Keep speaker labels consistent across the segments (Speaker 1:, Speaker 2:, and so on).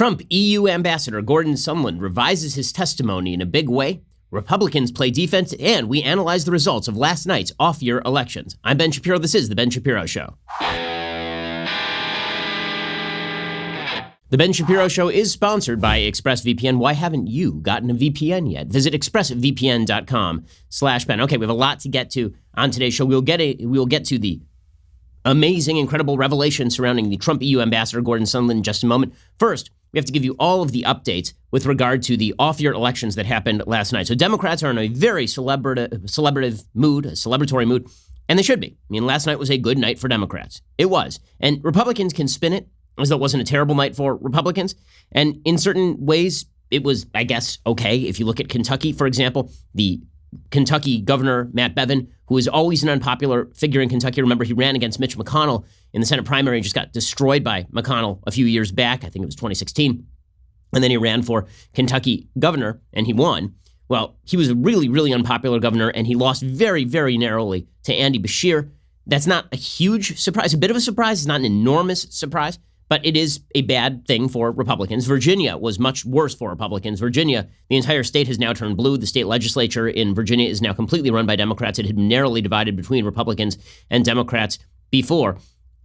Speaker 1: Trump EU Ambassador Gordon Sondland revises his testimony in a big way. Republicans play defense, and we analyze the results of last night's off-year elections. I'm Ben Shapiro. This is The Ben Shapiro Show. The Ben Shapiro Show is sponsored by ExpressVPN. Why haven't you gotten a VPN yet? Visit expressvpn.com/Ben. Okay, we have a lot to get to on today's show. We'll get to the amazing, incredible revelation surrounding the Trump EU Ambassador Gordon Sondland in just a moment. First, we have to give you all of the updates with regard to the off-year elections that happened last night. So Democrats are in a very celebratory mood, and they should be. I mean, last night was a good night for Democrats. It was. And Republicans can spin it as though it wasn't a terrible night for Republicans. And in certain ways, it was, I guess, okay. If you look at Kentucky, for example, the Kentucky governor, Matt Bevin, who is always an unpopular figure in Kentucky. Remember, he ran against Mitch McConnell in the Senate primary and just got destroyed by McConnell a few years back. I think it was 2016. And then he ran for Kentucky governor and he won. Well, he was a really, really unpopular governor and he lost very, very narrowly to Andy Beshear. That's not a huge surprise. A bit of a surprise. It's not an enormous surprise, but it is a bad thing for Republicans. Virginia was much worse for Republicans. Virginia, the entire state has now turned blue. The state legislature in Virginia is now completely run by Democrats. It had been narrowly divided between Republicans and Democrats before.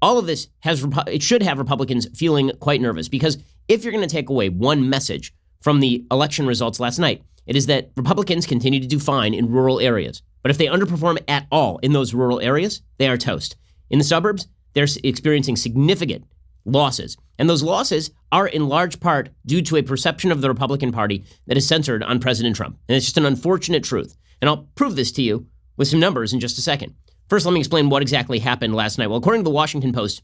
Speaker 1: All of this it should have Republicans feeling quite nervous, because if you're going to take away one message from the election results last night, it is that Republicans continue to do fine in rural areas. But if they underperform at all in those rural areas, they are toast. In the suburbs, they're experiencing significant losses. And those losses are in large part due to a perception of the Republican Party that is centered on President Trump. And it's just an unfortunate truth. And I'll prove this to you with some numbers in just a second. First, let me explain what exactly happened last night. Well, according to the Washington Post,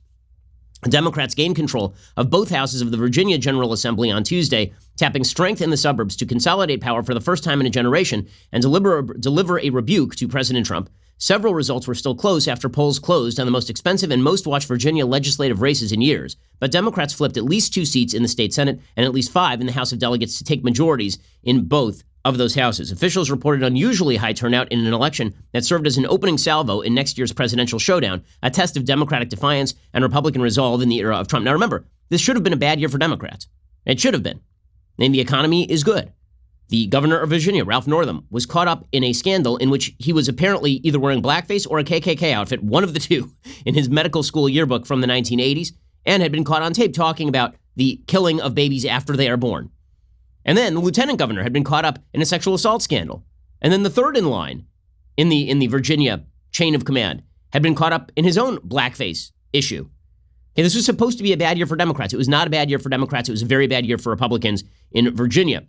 Speaker 1: Democrats gained control of both houses of the Virginia General Assembly on Tuesday, tapping strength in the suburbs to consolidate power for the first time in a generation and deliver a rebuke to President Trump. Several results were still close after polls closed on the most expensive and most watched Virginia legislative races in years. But Democrats flipped at least 2 seats in the state Senate and at least 5 in the House of Delegates to take majorities in both of those houses. Officials reported unusually high turnout in an election that served as an opening salvo in next year's presidential showdown, a test of Democratic defiance and Republican resolve in the era of Trump. Now remember, this should have been a bad year for Democrats. It should have been. And the economy is good. The governor of Virginia, Ralph Northam, was caught up in a scandal in which he was apparently either wearing blackface or a KKK outfit, one of the two, in his medical school yearbook from the 1980s, and had been caught on tape talking about the killing of babies after they are born. And then the lieutenant governor had been caught up in a sexual assault scandal. And then the third in line in the Virginia chain of command had been caught up in his own blackface issue. Okay, this was supposed to be a bad year for Democrats. It was not a bad year for Democrats. It was a very bad year for Republicans in Virginia.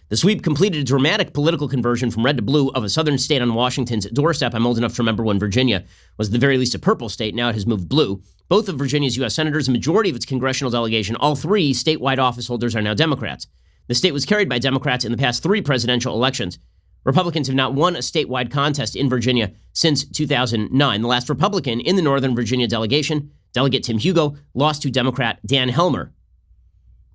Speaker 1: The sweep completed a dramatic political conversion from red to blue of a southern state on Washington's doorstep. I'm old enough to remember when Virginia was at the very least a purple state. Now it has moved blue. Both of Virginia's U.S. senators, a majority of its congressional delegation, all 3 statewide office holders are now Democrats. The state was carried by Democrats in the past 3 presidential elections. Republicans have not won a statewide contest in Virginia since 2009. The last Republican in the Northern Virginia delegation, Delegate Tim Hugo, lost to Democrat Dan Helmer.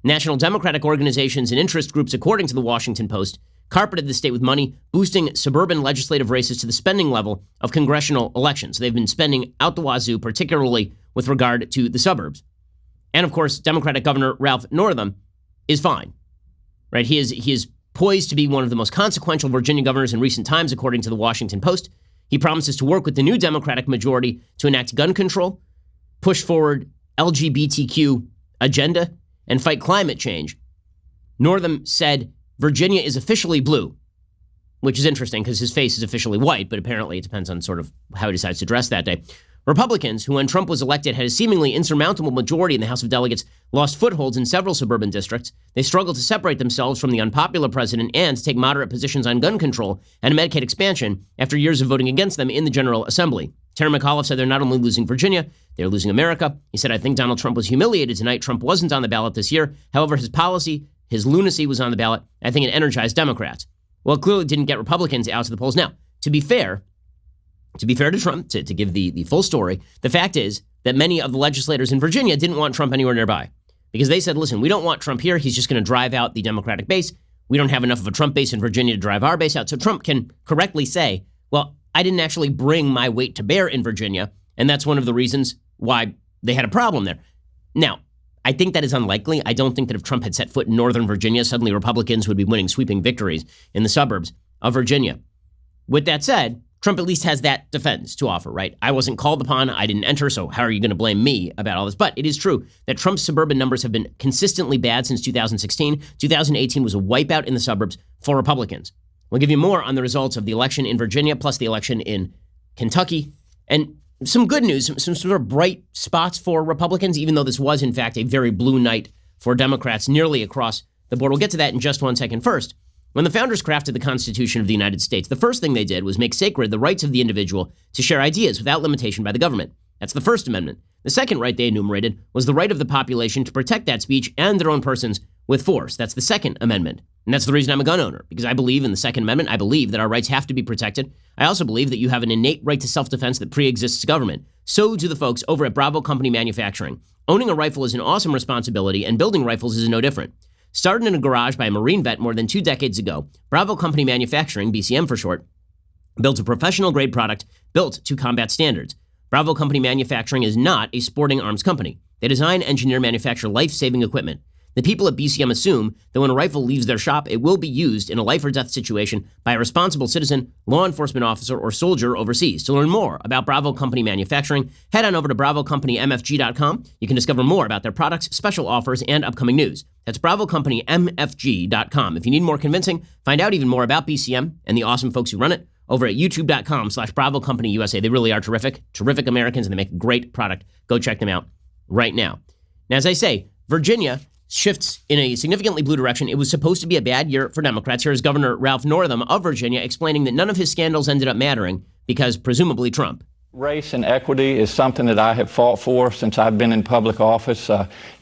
Speaker 1: National Democratic organizations and interest groups, according to the Washington Post, carpeted the state with money, boosting suburban legislative races to the spending level of congressional elections. They've been spending out the wazoo, particularly with regard to the suburbs. And of course, Democratic Governor Ralph Northam is fine, right? He is poised to be one of the most consequential Virginia governors in recent times, according to the Washington Post. He promises to work with the new Democratic majority to enact gun control, push forward LGBTQ agenda, and fight climate change. Northam said Virginia is officially blue, which is interesting because his face is officially white, but apparently it depends on sort of how he decides to dress that day. Republicans, who when Trump was elected had a seemingly insurmountable majority in the House of Delegates, lost footholds in several suburban districts. They struggled to separate themselves from the unpopular president and to take moderate positions on gun control and Medicaid expansion after years of voting against them in the General Assembly. Terry McAuliffe said they're not only losing Virginia, they're losing America. He said, I think Donald Trump was humiliated tonight. Trump wasn't on the ballot this year. However, his policy, his lunacy was on the ballot. I think it energized Democrats. Well, it clearly didn't get Republicans out to the polls. Now, to be fair to Trump, to give the full story, the fact is that many of the legislators in Virginia didn't want Trump anywhere nearby because they said, listen, we don't want Trump here. He's just going to drive out the Democratic base. We don't have enough of a Trump base in Virginia to drive our base out. So Trump can correctly say, well, I didn't actually bring my weight to bear in Virginia, and that's one of the reasons why they had a problem there. Now, I think that is unlikely. I don't think that if Trump had set foot in Northern Virginia, suddenly Republicans would be winning sweeping victories in the suburbs of Virginia. With that said, Trump at least has that defense to offer, right? I wasn't called upon. I didn't enter. So how are you going to blame me about all this? But it is true that Trump's suburban numbers have been consistently bad since 2016. 2018 was a wipeout in the suburbs for Republicans. We'll give you more on the results of the election in Virginia, plus the election in Kentucky. And some good news, some sort of bright spots for Republicans, even though this was, in fact, a very blue night for Democrats nearly across the board. We'll get to that in just 1 second. First, when the founders crafted the Constitution of the United States, the first thing they did was make sacred the rights of the individual to share ideas without limitation by the government. That's the First Amendment. The second right they enumerated was the right of the population to protect that speech and their own persons with force. That's the Second Amendment. And that's the reason I'm a gun owner, because I believe in the Second Amendment. I believe that our rights have to be protected. I also believe that you have an innate right to self-defense that pre-exists government. So do the folks over at Bravo Company Manufacturing. Owning a rifle is an awesome responsibility, and building rifles is no different. Started in a garage by a Marine vet more than 2 decades ago, Bravo Company Manufacturing, BCM for short, built a professional-grade product built to combat standards. Bravo Company Manufacturing is not a sporting arms company. They design, engineer, manufacture life-saving equipment. The people at BCM assume that when a rifle leaves their shop, it will be used in a life or death situation by a responsible citizen, law enforcement officer, or soldier overseas. To learn more about Bravo Company Manufacturing, head on over to BravoCompanyMFG.com. You can discover more about their products, special offers, and upcoming news. That's BravoCompanyMFG.com. If you need more convincing, find out even more about BCM and the awesome folks who run it over at YouTube.com/BravoCompanyUSA. They really are terrific Americans, and they make a great product. Go check them out right now. Now, as I say, Virginia shifts in a significantly blue direction. It was supposed to be a bad year for Democrats. Here is Governor Ralph Northam of Virginia explaining that none of his scandals ended up mattering because presumably Trump.
Speaker 2: Race and equity is something that I have fought for since I've been in public office,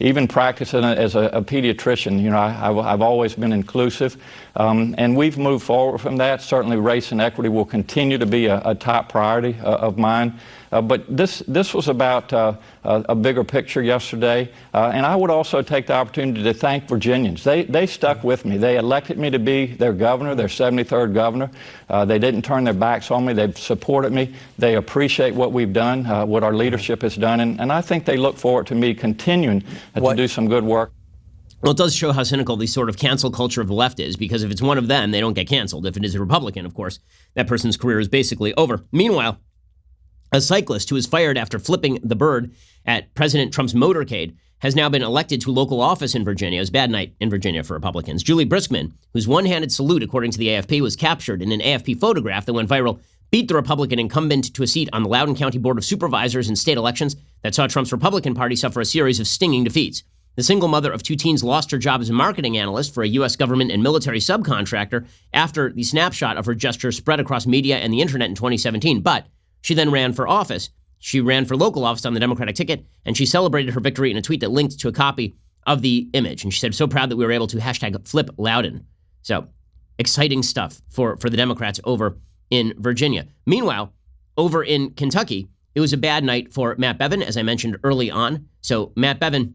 Speaker 2: even practicing as a pediatrician. You know, I've always been inclusive, and we've moved forward from that. Certainly race and equity will continue to be a top priority of mine. But this was about a bigger picture yesterday. And I would also take the opportunity to thank Virginians. They stuck with me. They elected me to be their governor, their 73rd governor. They didn't turn their backs on me. They've supported me. They appreciate what we've done, what our leadership has done. And I think they look forward to me continuing to do some good work.
Speaker 1: Well, it does show how cynical the sort of cancel culture of the left is, because if it's one of them, they don't get canceled. If it is a Republican, of course, that person's career is basically over. Meanwhile, a cyclist who was fired after flipping the bird at President Trump's motorcade has now been elected to local office in Virginia. It was a bad night in Virginia for Republicans. Julie Briskman, whose one-handed salute, according to the AFP, was captured in an AFP photograph that went viral, beat the Republican incumbent to a seat on the Loudoun County Board of Supervisors in state elections that saw Trump's Republican Party suffer a series of stinging defeats. The single mother of 2 teens lost her job as a marketing analyst for a U.S. government and military subcontractor after the snapshot of her gesture spread across media and the internet in 2017. But she then ran for office. She ran for local office on the Democratic ticket, and she celebrated her victory in a tweet that linked to a copy of the image. And she said, "So proud that we were able to #flip Loudoun." So exciting stuff for the Democrats over in Virginia. Meanwhile, over in Kentucky, it was a bad night for Matt Bevin, as I mentioned early on. So Matt Bevin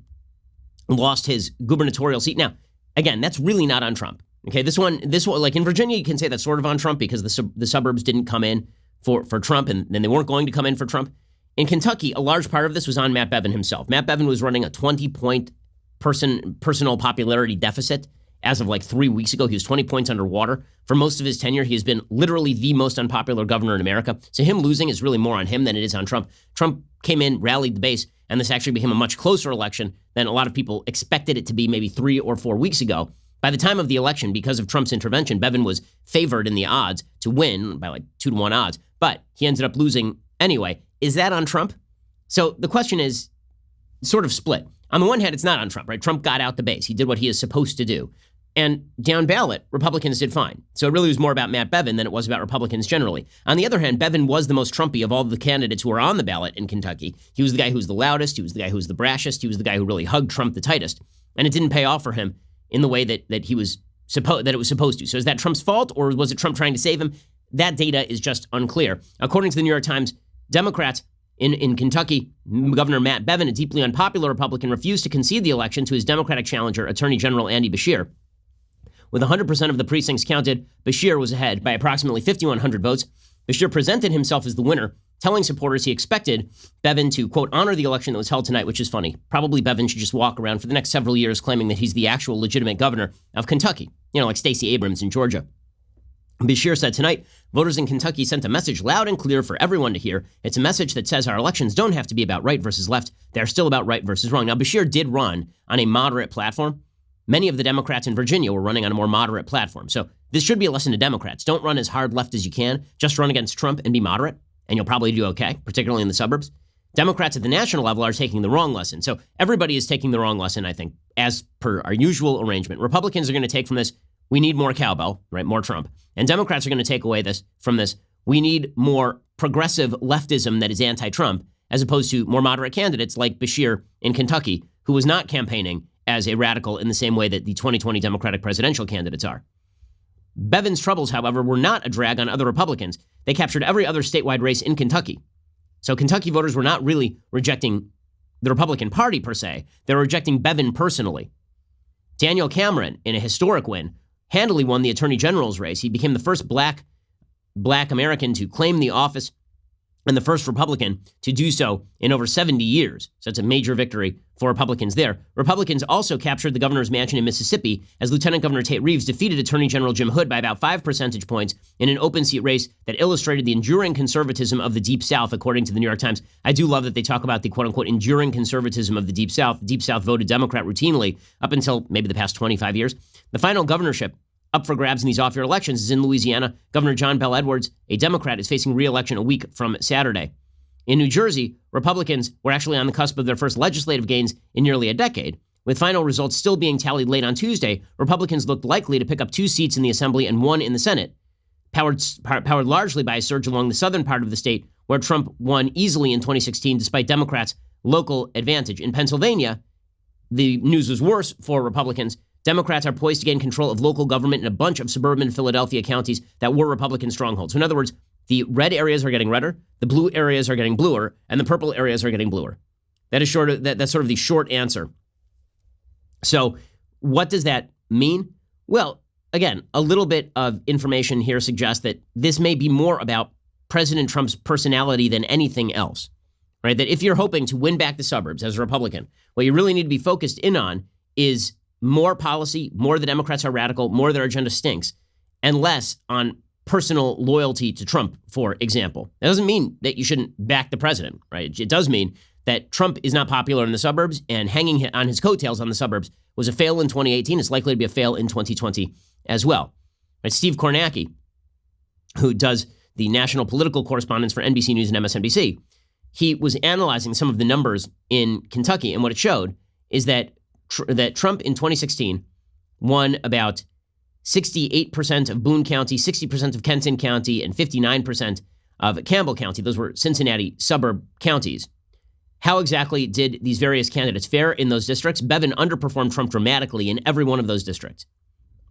Speaker 1: lost his gubernatorial seat. Now, again, that's really not on Trump. Okay, this one, like in Virginia, you can say that's sort of on Trump because the suburbs didn't come in for Trump, and then they weren't going to come in for Trump. In Kentucky, a large part of this was on Matt Bevin himself. Matt Bevin was running a 20-point personal popularity deficit as of like 3 weeks ago. He was 20 points underwater. For most of his tenure, he has been literally the most unpopular governor in America. So him losing is really more on him than it is on Trump. Trump came in, rallied the base, and this actually became a much closer election than a lot of people expected it to be maybe 3 or 4 weeks ago. By the time of the election, because of Trump's intervention, Bevin was favored in the odds to win by like 2-to-1 odds, but he ended up losing anyway. Is that on Trump? So the question is sort of split. On the one hand, it's not on Trump, right? Trump got out the base. He did what he is supposed to do. And down ballot, Republicans did fine. So it really was more about Matt Bevin than it was about Republicans generally. On the other hand, Bevin was the most Trumpy of all the candidates who were on the ballot in Kentucky. He was the guy who was the loudest. He was the guy who was the brashest. He was the guy who really hugged Trump the tightest. And it didn't pay off for him in the way that it was supposed to. So is that Trump's fault, or was it Trump trying to save him? That data is just unclear. According to the New York Times, Democrats in Kentucky, Governor Matt Bevin, a deeply unpopular Republican, refused to concede the election to his Democratic challenger, Attorney General Andy Beshear. With 100% of the precincts counted, Beshear was ahead by approximately 5,100 votes. Beshear presented himself as the winner telling supporters he expected Bevin to, quote, honor the election that was held tonight, which is funny. Probably Bevin should just walk around for the next several years claiming that he's the actual legitimate governor of Kentucky, like Stacey Abrams in Georgia. Bashir said tonight, voters in Kentucky sent a message loud and clear for everyone to hear. It's a message that says our elections don't have to be about right versus left. They're still about right versus wrong. Now, Bashir did run on a moderate platform. Many of the Democrats in Virginia were running on a more moderate platform. So this should be a lesson to Democrats. Don't run as hard left as you can. Just run against Trump and be moderate, and you'll probably do okay, particularly in the suburbs. Democrats at the national level are taking the wrong lesson. So everybody is taking the wrong lesson, I think, as per our usual arrangement. Republicans are going to take from this, we need more cowbell, right? More Trump. And Democrats are going to take away from this, we need more progressive leftism that is anti-Trump, as opposed to more moderate candidates like Bashir in Kentucky, who was not campaigning as a radical in the same way that the 2020 Democratic presidential candidates are. Bevin's troubles, however, were not a drag on other Republicans. They captured every other statewide race in Kentucky. So Kentucky voters were not really rejecting the Republican Party per se. They were rejecting Bevin personally. Daniel Cameron, in a historic win, handily won the Attorney General's race. He became the first black American to claim the office and the first Republican to do so in over 70 years. So it's a major victory for Republicans there. Republicans also captured the governor's mansion in Mississippi as Lieutenant Governor Tate Reeves defeated Attorney General Jim Hood by about 5 percentage points in an open seat race that illustrated the enduring conservatism of the Deep South, according to the New York Times. I do love that they talk about the quote-unquote enduring conservatism of the Deep South. The Deep South voted Democrat routinely up until maybe the past 25 years. The final governorship up for grabs in these off-year elections is in Louisiana. Governor John Bel Edwards, a Democrat, is facing re-election a week from Saturday. In New Jersey, Republicans were actually on the cusp of their first legislative gains in nearly a decade. With final results still being tallied late on Tuesday, Republicans looked likely to pick up 2 seats in the Assembly and 1 in the Senate, powered largely by a surge along the southern part of the state, where Trump won easily in 2016 despite Democrats' local advantage. In Pennsylvania, the news was worse for Republicans. Democrats are poised to gain control of local government in a bunch of suburban Philadelphia counties that were Republican strongholds. So in other words, the red areas are getting redder, the blue areas are getting bluer, and the purple areas are getting bluer. That's sort of the short answer. So what does that mean? Well, again, a little bit of information here suggests that this may be more about President Trump's personality than anything else, right? That if you're hoping to win back the suburbs as a Republican, what you really need to be focused in on is more policy, more the Democrats are radical, more their agenda stinks, and less on personal loyalty to Trump, for example. That doesn't mean that you shouldn't back the president, right? It does mean that Trump is not popular in the suburbs, and hanging on his coattails on the suburbs was a fail in 2018. It's likely to be a fail in 2020 as well. Right? Steve Kornacki, who does the national political correspondence for NBC News and MSNBC, he was analyzing some of the numbers in Kentucky, and what it showed is that Trump in 2016 won about 68% of Boone County, 60% of Kenton County, and 59% of Campbell County. Those were Cincinnati suburb counties. How exactly did these various candidates fare in those districts? Bevin underperformed Trump dramatically in every one of those districts.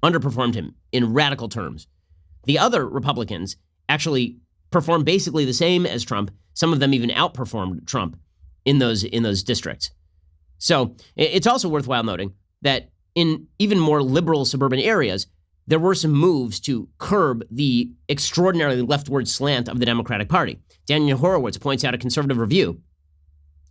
Speaker 1: Underperformed him in radical terms. The other Republicans actually performed basically the same as Trump. Some of them even outperformed Trump in those districts. So it's also worthwhile noting that in even more liberal suburban areas, there were some moves to curb the extraordinarily leftward slant of the Democratic Party. Daniel Horowitz points out a conservative review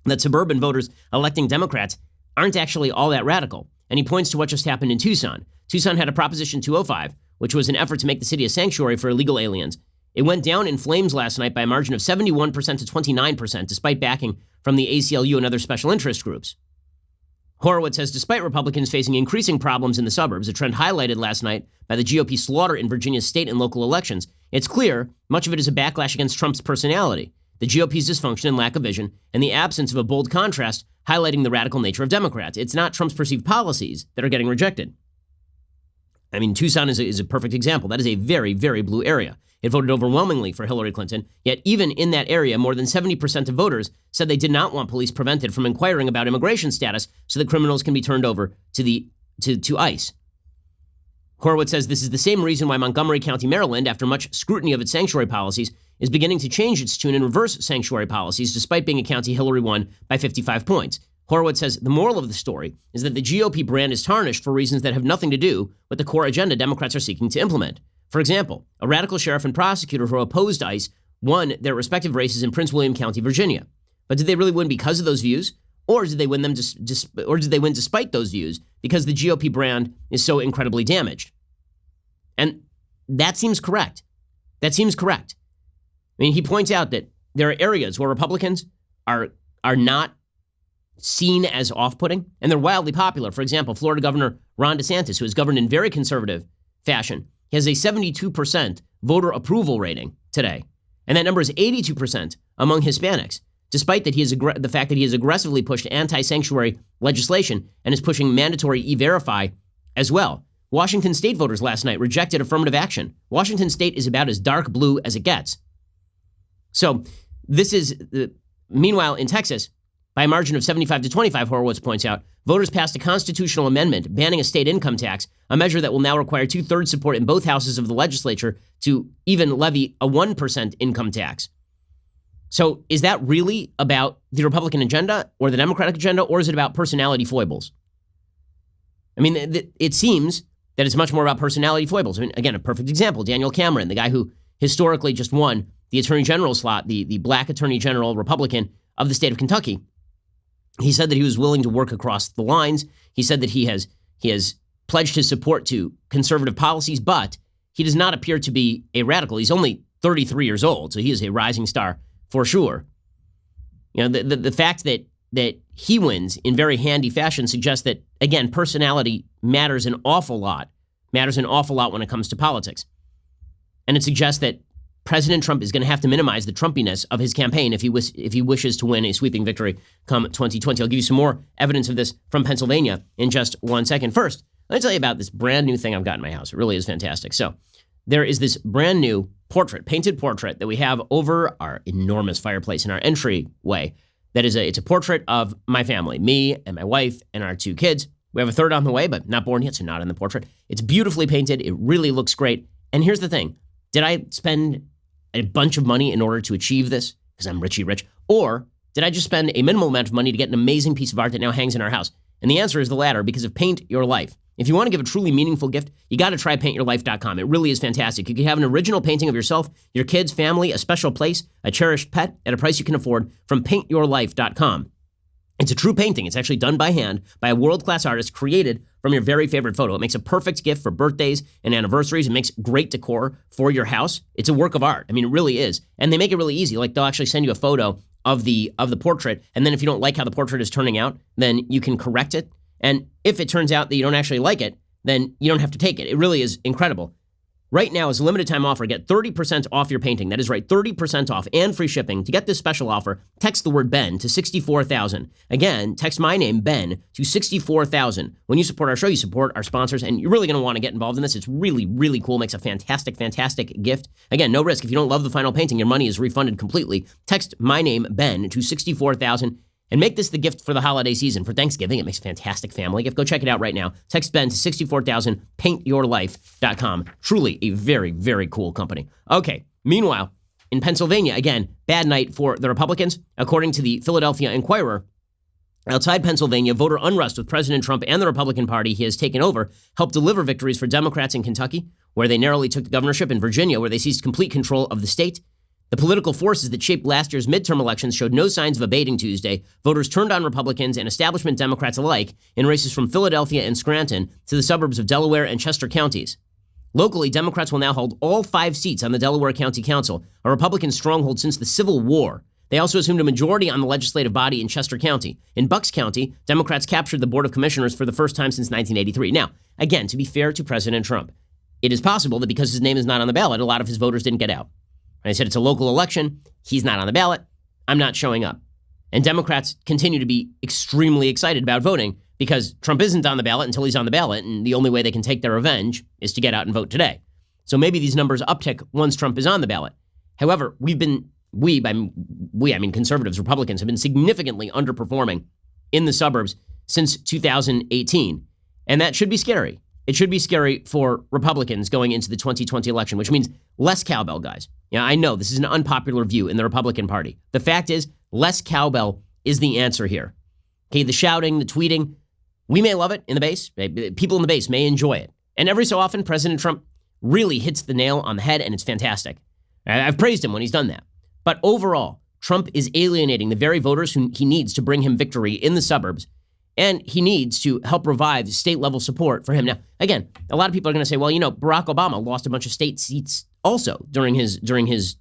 Speaker 1: that suburban voters electing Democrats aren't actually all that radical. And he points to what just happened in Tucson. Tucson had a Proposition 205, which was an effort to make the city a sanctuary for illegal aliens. It went down in flames last night by a margin of 71% to 29%, despite backing from the ACLU and other special interest groups. Horowitz says despite Republicans facing increasing problems in the suburbs, a trend highlighted last night by the GOP slaughter in Virginia's state and local elections, it's clear much of it is a backlash against Trump's personality, the GOP's dysfunction and lack of vision, and the absence of a bold contrast highlighting the radical nature of Democrats. It's not Trump's perceived policies that are getting rejected. I mean, Tucson is a perfect example. That is a very, very blue area. It voted overwhelmingly for Hillary Clinton, yet even in that area, more than 70% of voters said they did not want police prevented from inquiring about immigration status so that criminals can be turned over to ICE. Horowitz says this is the same reason why Montgomery County, Maryland, after much scrutiny of its sanctuary policies, is beginning to change its tune and reverse sanctuary policies, despite being a county Hillary won by 55 points. Horowitz says the moral of the story is that the GOP brand is tarnished for reasons that have nothing to do with the core agenda Democrats are seeking to implement. For example, a radical sheriff and prosecutor who opposed ICE won their respective races in Prince William County, Virginia. But did they really win because of those views? Or did they win them or did they win despite those views because the GOP brand is so incredibly damaged? And that seems correct. That seems correct. I mean, he points out that there are areas where Republicans are not seen as off-putting, and they're wildly popular. For example, Florida Governor Ron DeSantis, who has governed in very conservative fashion, has a 72% voter approval rating today. And that number is 82% among Hispanics, despite that the fact that he has aggressively pushed anti-sanctuary legislation and is pushing mandatory E-Verify as well. Washington state voters last night rejected affirmative action. Washington state is about as dark blue as it gets. So this is, meanwhile, in Texas, by a margin of 75 to 25, Horowitz points out, voters passed a constitutional amendment banning a state income tax, a measure that will now require 2/3 support in both houses of the legislature to even levy a 1% income tax. So is that really about the Republican agenda or the Democratic agenda, or is it about personality foibles? I mean, it seems that it's much more about personality foibles. I mean, again, a perfect example, Daniel Cameron, the guy who historically just won the attorney general slot, the black attorney general Republican of the state of Kentucky. He said that he was willing to work across the lines. He said that he has pledged his support to conservative policies, but he does not appear to be a radical. He's only 33 years old, so he is a rising star for sure. You know, the fact that he wins in very handy fashion suggests that, again, personality matters an awful lot when it comes to politics. And it suggests that President Trump is going to have to minimize the Trumpiness of his campaign if he wishes to win a sweeping victory come 2020. I'll give you some more evidence of this from Pennsylvania in just 1 second. First, let me tell you about this brand new thing I've got in my house. It really is fantastic. So there is this brand new painted portrait that we have over our enormous fireplace in our entryway. It's a portrait of my family, me and my wife and our 2 kids. We have a third on the way, but not born yet, so not in the portrait. It's beautifully painted. It really looks great. And here's the thing. Did I spend a bunch of money in order to achieve this because I'm richy rich? Or did I just spend a minimal amount of money to get an amazing piece of art that now hangs in our house? And the answer is the latter, because of Paint Your Life. If you want to give a truly meaningful gift, you got to try paintyourlife.com. It really is fantastic. You can have an original painting of yourself, your kids, family, a special place, a cherished pet at a price you can afford from paintyourlife.com. It's a true painting. It's actually done by hand by a world-class artist, created from your very favorite photo. It makes a perfect gift for birthdays and anniversaries. It makes great decor for your house. It's a work of art. I mean, it really is. And they make it really easy. Like, they'll actually send you a photo of the portrait, and then if you don't like how the portrait is turning out, then you can correct it. And if it turns out that you don't actually like it, then you don't have to take it. It really is incredible. Right now is a limited time offer. Get 30% off your painting. That is right, 30% off and free shipping. To get this special offer, text the word Ben to 64,000. Again, text my name, Ben, to 64,000. When you support our show, you support our sponsors, and you're really going to want to get involved in this. It's really, really cool. Makes a fantastic, fantastic gift. Again, no risk. If you don't love the final painting, your money is refunded completely. Text my name, Ben, to 64,000. And make this the gift for the holiday season. For Thanksgiving, it makes a fantastic family gift. Go check it out right now. Text Ben to 64,000, paintyourlife.com. Truly a very, very cool company. Okay, meanwhile, in Pennsylvania, again, bad night for the Republicans. According to the Philadelphia Inquirer, outside Pennsylvania, voter unrest with President Trump and the Republican Party he has taken over helped deliver victories for Democrats in Kentucky, where they narrowly took the governorship, in Virginia, where they seized complete control of the state. The political forces that shaped last year's midterm elections showed no signs of abating Tuesday. Voters turned on Republicans and establishment Democrats alike in races from Philadelphia and Scranton to the suburbs of Delaware and Chester counties. Locally, Democrats will now hold all 5 seats on the Delaware County Council, a Republican stronghold since the Civil War. They also assumed a majority on the legislative body in Chester County. In Bucks County, Democrats captured the Board of Commissioners for the first time since 1983. Now, again, to be fair to President Trump, it is possible that because his name is not on the ballot, a lot of his voters didn't get out. And I said, it's a local election. He's not on the ballot. I'm not showing up. And Democrats continue to be extremely excited about voting because Trump isn't on the ballot until he's on the ballot. And the only way they can take their revenge is to get out and vote today. So maybe these numbers uptick once Trump is on the ballot. However, I mean conservatives, Republicans, have been significantly underperforming in the suburbs since 2018. And that should be scary. It should be scary for Republicans going into the 2020 election, which means less cowbell, guys. Yeah, I know this is an unpopular view in the Republican Party. The fact is, less cowbell is the answer here. Okay, the shouting, the tweeting, we may love it in the base. People in the base may enjoy it. And every so often, President Trump really hits the nail on the head, and it's fantastic. I've praised him when he's done that. But overall, Trump is alienating the very voters who he needs to bring him victory in the suburbs. And he needs to help revive state-level support for him. Now, again, a lot of people are going to say, well, Barack Obama lost a bunch of state seats also during his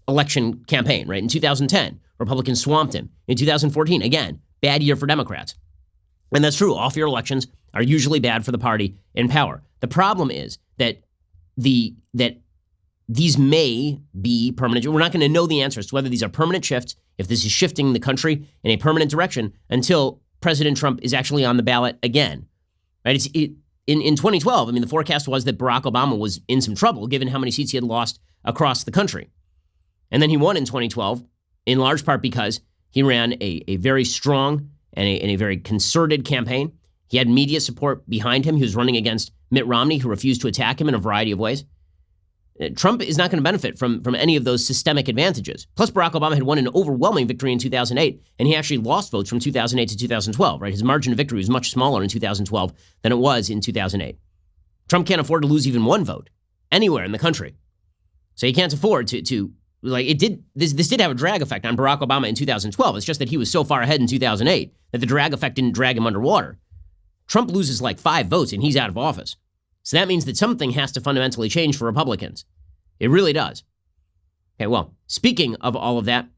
Speaker 1: election campaign, right? In 2010, Republicans swamped him. In 2014, again, bad year for Democrats. And that's true. Off-year elections are usually bad for the party in power. The problem is that these may be permanent. We're not going to know the answers to whether these are permanent shifts, if this is shifting the country in a permanent direction, until President Trump is actually on the ballot again, right? In 2012, the forecast was that Barack Obama was in some trouble given how many seats he had lost across the country. And then he won in 2012, in large part because he ran a very strong and a very concerted campaign. He had media support behind him. He was running against Mitt Romney, who refused to attack him in a variety of ways. Trump is not going to benefit from any of those systemic advantages. Plus, Barack Obama had won an overwhelming victory in 2008, and he actually lost votes from 2008 to 2012, right? His margin of victory was much smaller in 2012 than it was in 2008. Trump can't afford to lose even one vote anywhere in the country. So he can't afford this did have a drag effect on Barack Obama in 2012. It's just that he was so far ahead in 2008 that the drag effect didn't drag him underwater. Trump loses 5 votes and he's out of office. So that means that something has to fundamentally change for Republicans. It really does. Okay, well, speaking of all of that,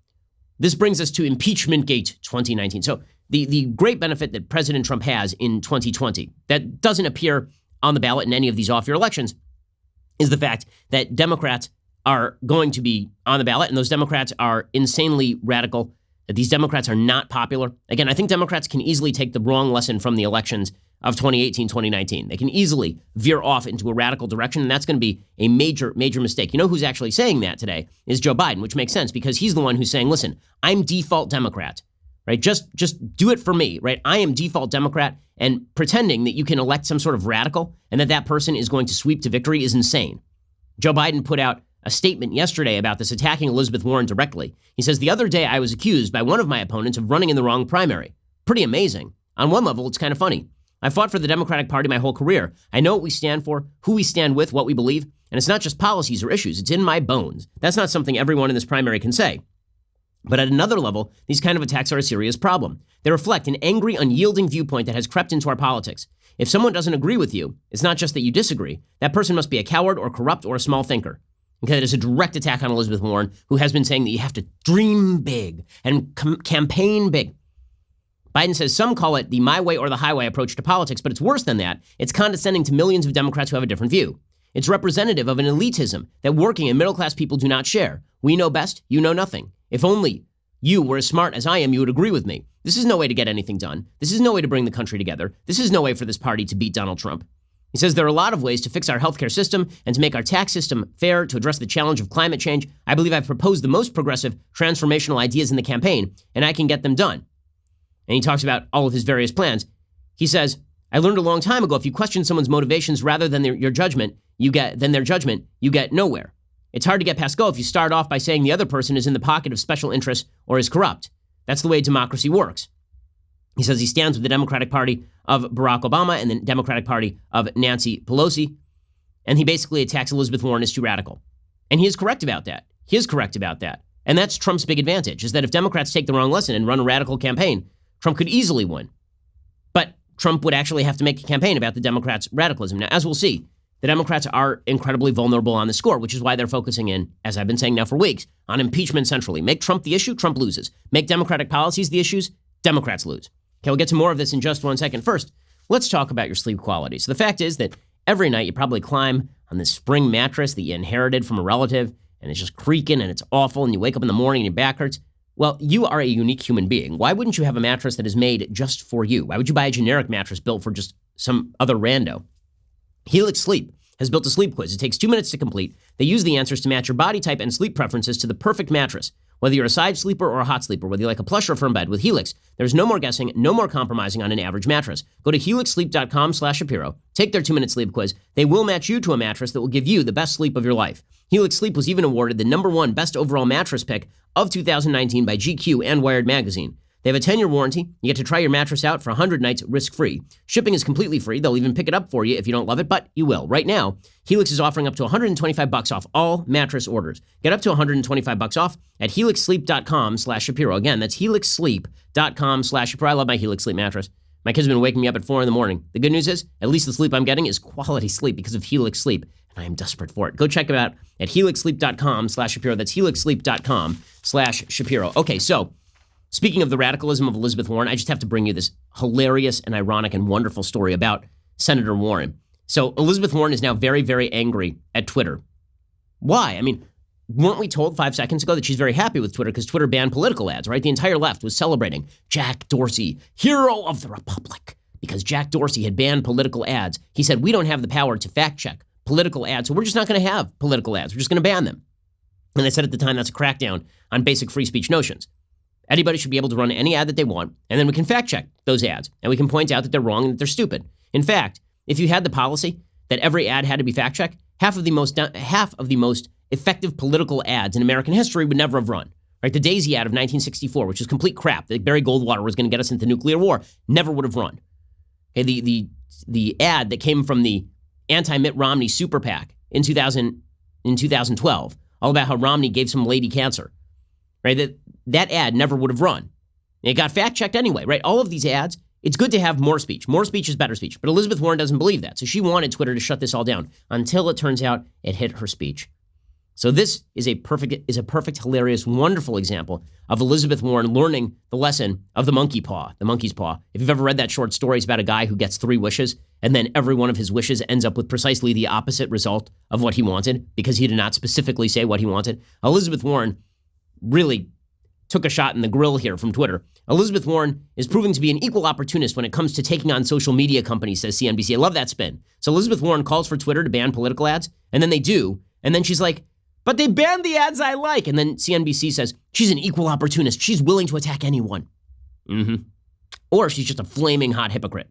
Speaker 1: this brings us to Impeachment Gate 2019. So the great benefit that President Trump has in 2020 that doesn't appear on the ballot in any of these off-year elections is the fact that Democrats are going to be on the ballot, and those Democrats are insanely radical, that these Democrats are not popular. Again, I think Democrats can easily take the wrong lesson from the elections of 2018, 2019. They can easily veer off into a radical direction, and that's going to be a major, major mistake. You know who's actually saying that today is Joe Biden, which makes sense because he's the one who's saying, listen, I'm default Democrat, right? Just do it for me, right? I am default Democrat, and pretending that you can elect some sort of radical and that person is going to sweep to victory is insane. Joe Biden put out a statement yesterday about this, attacking Elizabeth Warren directly. He says, the other day I was accused by one of my opponents of running in the wrong primary. Pretty amazing. On one level, it's kind of funny. I fought for the Democratic Party my whole career. I know what we stand for, who we stand with, what we believe, and it's not just policies or issues. It's in my bones. That's not something everyone in this primary can say. But at another level, these kind of attacks are a serious problem. They reflect an angry, unyielding viewpoint that has crept into our politics. If someone doesn't agree with you, it's not just that you disagree. That person must be a coward or corrupt or a small thinker. Okay, that is a direct attack on Elizabeth Warren, who has been saying that you have to dream big and campaign big. Biden says some call it the my way or the highway approach to politics, but it's worse than that. It's condescending to millions of Democrats who have a different view. It's representative of an elitism that working and middle-class people do not share. We know best, you know nothing. If only you were as smart as I am, you would agree with me. This is no way to get anything done. This is no way to bring the country together. This is no way for this party to beat Donald Trump. He says there are a lot of ways to fix our healthcare system and to make our tax system fair, to address the challenge of climate change. I believe I've proposed the most progressive, transformational ideas in the campaign, and I can get them done. And he talks about all of his various plans. He says, I learned a long time ago, if you question someone's motivations rather than their judgment, you get nowhere. It's hard to get past go if you start off by saying the other person is in the pocket of special interests or is corrupt. That's the way democracy works. He says he stands with the Democratic Party of Barack Obama and the Democratic Party of Nancy Pelosi. And he basically attacks Elizabeth Warren as too radical. And he is correct about that. And that's Trump's big advantage, is that if Democrats take the wrong lesson and run a radical campaign, Trump could easily win. But Trump would actually have to make a campaign about the Democrats' radicalism. Now, as we'll see, the Democrats are incredibly vulnerable on the score, which is why they're focusing in, as I've been saying now for weeks, on impeachment centrally. Make Trump the issue, Trump loses. Make Democratic policies the issues, Democrats lose. Okay, we'll get to more of this in just 1 second. First, let's talk about your sleep quality. So the fact is that every night you probably climb on this spring mattress that you inherited from a relative, and it's just creaking and it's awful, and you wake up in the morning and your back hurts. Well, you are a unique human being. Why wouldn't you have a mattress that is made just for you? Why would you buy a generic mattress built for just some other rando? Helix Sleep has built a sleep quiz. It takes 2 minutes to complete. They use the answers to match your body type and sleep preferences to the perfect mattress. Whether you're a side sleeper or a hot sleeper, whether you like a plush or firm bed, with Helix, there's no more guessing, no more compromising on an average mattress. Go to helixsleep.com/Shapiro. Take their 2-minute sleep quiz. They will match you to a mattress that will give you the best sleep of your life. Helix Sleep was even awarded the #1 best overall mattress pick of 2019 by GQ and Wired Magazine. They have a 10-year warranty. You get to try your mattress out for 100 nights risk-free. Shipping is completely free. They'll even pick it up for you if you don't love it, but you will. Right now, Helix is offering up to $125 off all mattress orders. Get up to $125 off at helixsleep.com/Shapiro. Again, that's helixsleep.com/Shapiro. I love my Helix Sleep mattress. My kids have been waking me up at 4 in the morning. The good news is, at least the sleep I'm getting is quality sleep because of Helix Sleep, and I am desperate for it. Go check it out at helixsleep.com/Shapiro. That's helixsleep.com/Shapiro. Okay, so speaking of the radicalism of Elizabeth Warren, I just have to bring you this hilarious and ironic and wonderful story about Senator Warren. So Elizabeth Warren is now very, very angry at Twitter. Why? I mean, weren't we told 5 seconds ago that she's very happy with Twitter because Twitter banned political ads, right? The entire left was celebrating Jack Dorsey, hero of the Republic, because Jack Dorsey had banned political ads. He said, we don't have the power to fact check political ads, so we're just not going to have political ads. We're just going to ban them. And they said at the time that's a crackdown on basic free speech notions. Anybody should be able to run any ad that they want, and then we can fact check those ads, and we can point out that they're wrong and that they're stupid. In fact, if you had the policy that every ad had to be fact checked, half of the most effective political ads in American history would never have run. Right? The Daisy ad of 1964, which is complete crap, that Barry Goldwater was going to get us into nuclear war, never would have run. Okay, the ad that came from the anti-Mitt Romney super PAC in 2012, all about how Romney gave some lady cancer, right? That ad never would have run. It got fact-checked anyway, right? All of these ads, it's good to have more speech. More speech is better speech. But Elizabeth Warren doesn't believe that. So she wanted Twitter to shut this all down until it turns out it hit her speech. So this is a perfect, hilarious, wonderful example of Elizabeth Warren learning the lesson of the monkey's paw. If you've ever read that short story, it's about a guy who gets 3 wishes, and then every one of his wishes ends up with precisely the opposite result of what he wanted because he did not specifically say what he wanted. Elizabeth Warren really took a shot in the grill here from Twitter. Elizabeth Warren is proving to be an equal opportunist when it comes to taking on social media companies, says CNBC. I love that spin. So Elizabeth Warren calls for Twitter to ban political ads, and then they do, and then she's like, but they banned the ads I like. And then CNBC says, she's an equal opportunist. She's willing to attack anyone. Or she's just a flaming hot hypocrite.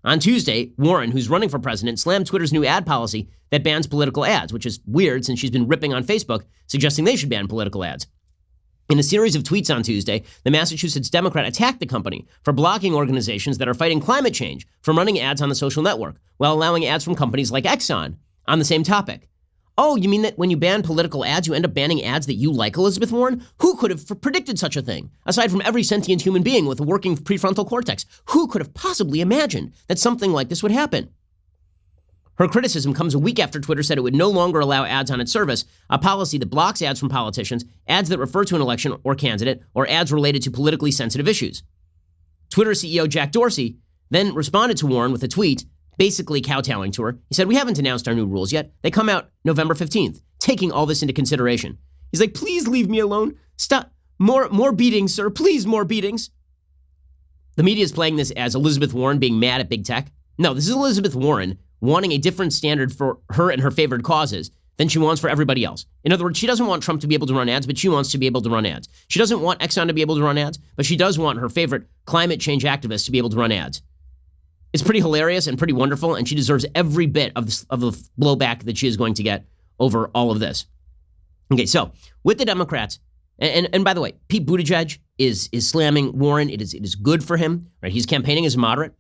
Speaker 1: On Tuesday, Warren, who's running for president, slammed Twitter's new ad policy that bans political ads, which is weird since she's been ripping on Facebook, suggesting they should ban political ads. In a series of tweets on Tuesday, the Massachusetts Democrat attacked the company for blocking organizations that are fighting climate change from running ads on the social network, while allowing ads from companies like Exxon on the same topic. Oh, you mean that when you ban political ads, you end up banning ads that you like, Elizabeth Warren? Who could have predicted such a thing? Aside from every sentient human being with a working prefrontal cortex, who could have possibly imagined that something like this would happen? Her criticism comes a week after Twitter said it would no longer allow ads on its service, a policy that blocks ads from politicians, ads that refer to an election or candidate, or ads related to politically sensitive issues. Twitter CEO Jack Dorsey then responded to Warren with a tweet basically kowtowing to her. He said, we haven't announced our new rules yet. They come out November 15th, taking all this into consideration. He's like, please leave me alone. Stop. More beatings, sir. Please, more beatings. The media is playing this as Elizabeth Warren being mad at big tech. No, this is Elizabeth Warren wanting a different standard for her and her favored causes than she wants for everybody else. In other words, she doesn't want Trump to be able to run ads, but she wants to be able to run ads. She doesn't want Exxon to be able to run ads, but she does want her favorite climate change activists to be able to run ads. It's pretty hilarious and pretty wonderful, and she deserves every bit of the blowback that she is going to get over all of this. Okay, so with the Democrats, and by the way, Pete Buttigieg is slamming Warren. It is good for him, right? He's campaigning as a moderate.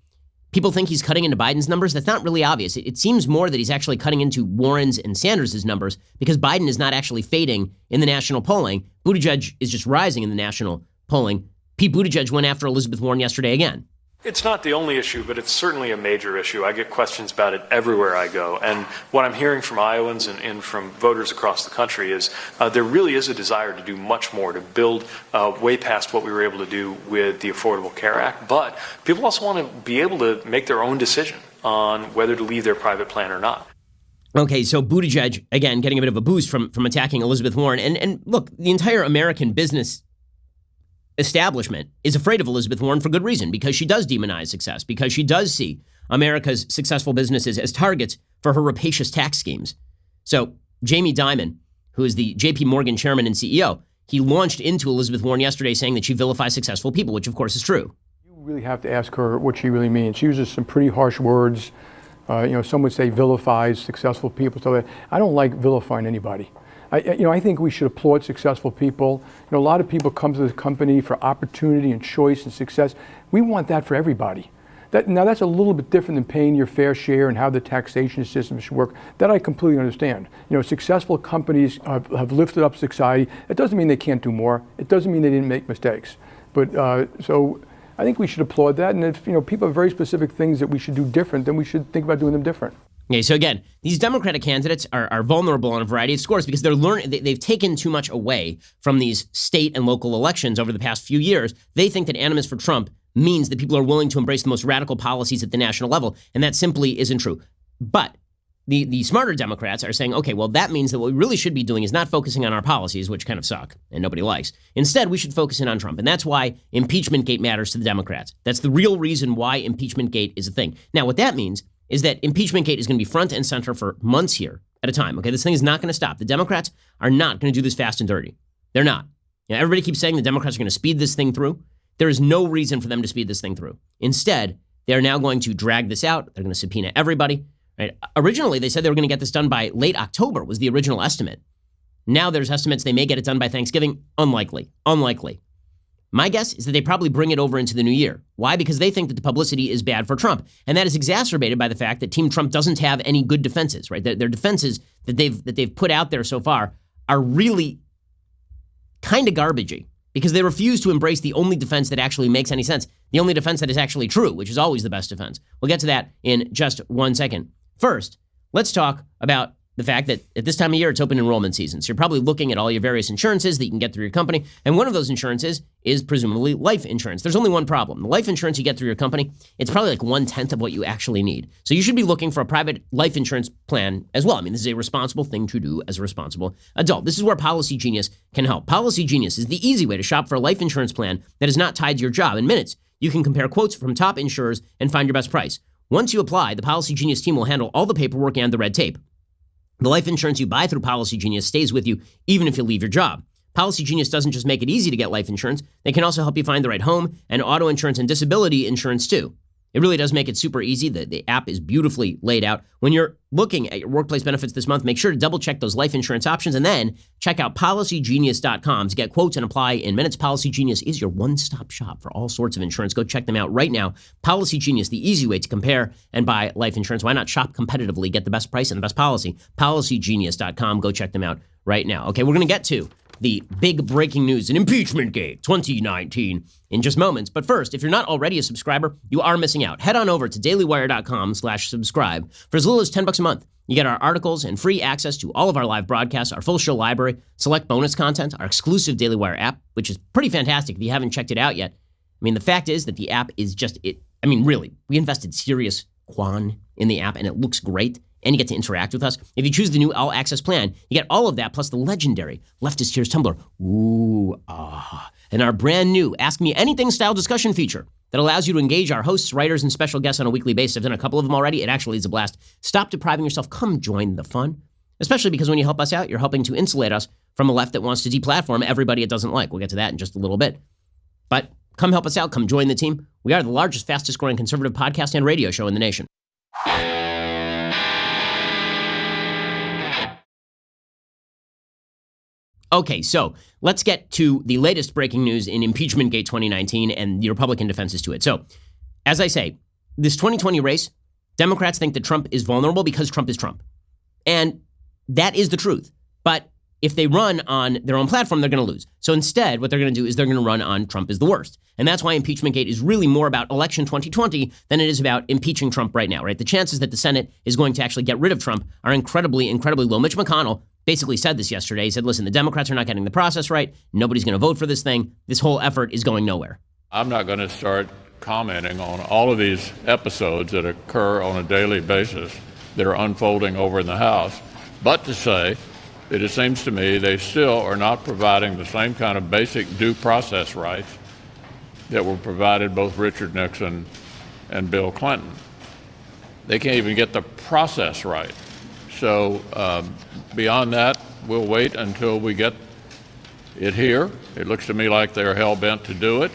Speaker 1: People think he's cutting into Biden's numbers. That's not really obvious. It seems more that he's actually cutting into Warren's and Sanders' numbers because Biden is not actually fading in the national polling. Buttigieg is just rising in the national polling. Pete Buttigieg went after Elizabeth Warren yesterday again.
Speaker 3: It's not the only issue, but it's certainly a major issue. I get questions about it everywhere I go. And what I'm hearing from Iowans and from voters across the country is there really is a desire to do much more, to build way past what we were able to do with the Affordable Care Act. But people also want to be able to make their own decision on whether to leave their private plan or not.
Speaker 1: Okay, so Buttigieg, again, getting a bit of a boost from attacking Elizabeth Warren. And look, the entire American business establishment is afraid of Elizabeth Warren for good reason, because she does demonize success, because she does see America's successful businesses as targets for her rapacious tax schemes. So Jamie Dimon, who is the JP Morgan chairman and CEO, he launched into Elizabeth Warren yesterday saying that she vilifies successful people, which of course is true.
Speaker 4: You really have to ask her what she really means. She uses some pretty harsh words. Some would say vilifies successful people. So I don't like vilifying anybody. I think we should applaud successful people. A lot of people come to this company for opportunity and choice and success. We want that for everybody. Now that's a little bit different than paying your fair share and how the taxation system should work. That I completely understand. Successful companies have lifted up society. It doesn't mean they can't do more. It doesn't mean they didn't make mistakes. But so I think we should applaud that. And if people have very specific things that we should do different, then we should think about doing them different.
Speaker 1: Okay, so again, these Democratic candidates are vulnerable on a variety of scores because they've taken too much away from these state and local elections over the past few years. They think that animus for Trump means that people are willing to embrace the most radical policies at the national level, and that simply isn't true. But the smarter Democrats are saying, okay, well, that means that what we really should be doing is not focusing on our policies, which kind of suck and nobody likes. Instead, we should focus in on Trump, and that's why Impeachment-gate matters to the Democrats. That's the real reason why Impeachment-gate is a thing. Now, what that means is that Impeachment-gate is going to be front and center for months here at a time, okay? This thing is not going to stop. The Democrats are not going to do this fast and dirty. They're not. Everybody keeps saying the Democrats are going to speed this thing through. There is no reason for them to speed this thing through. Instead, they're now going to drag this out. They're going to subpoena everybody. Right? Originally, they said they were going to get this done by late October was the original estimate. Now there's estimates they may get it done by Thanksgiving. Unlikely. My guess is that they probably bring it over into the new year. Why? Because they think that the publicity is bad for Trump. And that is exacerbated by the fact that Team Trump doesn't have any good defenses, right? Their defenses that they've put out there so far are really kind of garbagey, because they refuse to embrace the only defense that actually makes any sense, the only defense that is actually true, which is always the best defense. We'll get to that in just 1 second. First, let's talk about the fact that at this time of year, it's open enrollment season. So you're probably looking at all your various insurances that you can get through your company. And one of those insurances is presumably life insurance. There's only one problem. The life insurance you get through your company, it's probably like 1/10 of what you actually need. So you should be looking for a private life insurance plan as well. I mean, this is a responsible thing to do as a responsible adult. This is where Policy Genius can help. Policy Genius is the easy way to shop for a life insurance plan that is not tied to your job. In minutes, you can compare quotes from top insurers and find your best price. Once you apply, the Policy Genius team will handle all the paperwork and the red tape. The life insurance you buy through Policy Genius stays with you even if you leave your job. Policy Genius doesn't just make it easy to get life insurance, they can also help you find the right home and auto insurance and disability insurance too. It really does make it super easy. The app is beautifully laid out. When you're looking at your workplace benefits this month, make sure to double check those life insurance options and then check out PolicyGenius.com to get quotes and apply in minutes. Policy Genius is your one-stop shop for all sorts of insurance. Go check them out right now. Policy Genius, the easy way to compare and buy life insurance. Why not shop competitively, get the best price and the best policy? PolicyGenius.com. Go check them out right now. Okay, we're going to get to the big breaking news in Impeachment-gate 2019 in just moments. But first, if you're not already a subscriber, you are missing out. Head on over to dailywire.com/subscribe. For as little as $10 a month, you get our articles and free access to all of our live broadcasts, our full show library, select bonus content, our exclusive Daily Wire app, which is pretty fantastic if you haven't checked it out yet. I mean, the fact is that the app is just it. I mean, really, we invested serious quan in the app and it looks great. And you get to interact with us. If you choose the new All Access plan, you get all of that plus the legendary Leftist Tears Tumblr. Ooh, ah. And our brand new Ask Me Anything style discussion feature that allows you to engage our hosts, writers, and special guests on a weekly basis. I've done a couple of them already. It actually is a blast. Stop depriving yourself. Come join the fun. Especially because when you help us out, you're helping to insulate us from a left that wants to deplatform everybody it doesn't like. We'll get to that in just a little bit. But come help us out. Come join the team. We are the largest, fastest growing conservative podcast and radio show in the nation. Okay, so let's get to the latest breaking news in Impeachment-gate 2019 and the Republican defenses to it. So, as I say, this 2020 race, Democrats think that Trump is vulnerable because Trump is Trump. And that is the truth. But if they run on their own platform, they're going to lose. So instead, what they're going to do is they're going to run on Trump is the worst. And that's why Impeachment-gate is really more about election 2020 than it is about impeaching Trump right now, right? The chances that the Senate is going to actually get rid of Trump are incredibly, incredibly low. Mitch McConnell basically said this yesterday. He said, listen, the Democrats are not getting the process right. Nobody's going to vote for this thing. This whole effort is going nowhere.
Speaker 5: I'm not going to start commenting on all of these episodes that occur on a daily basis that are unfolding over in the House, but to say that it seems to me they still are not providing the same kind of basic due process rights that were provided both Richard Nixon and Bill Clinton. They can't even get the process right. So beyond that, we'll wait until we get it here. It looks to me like they're hell-bent to do it,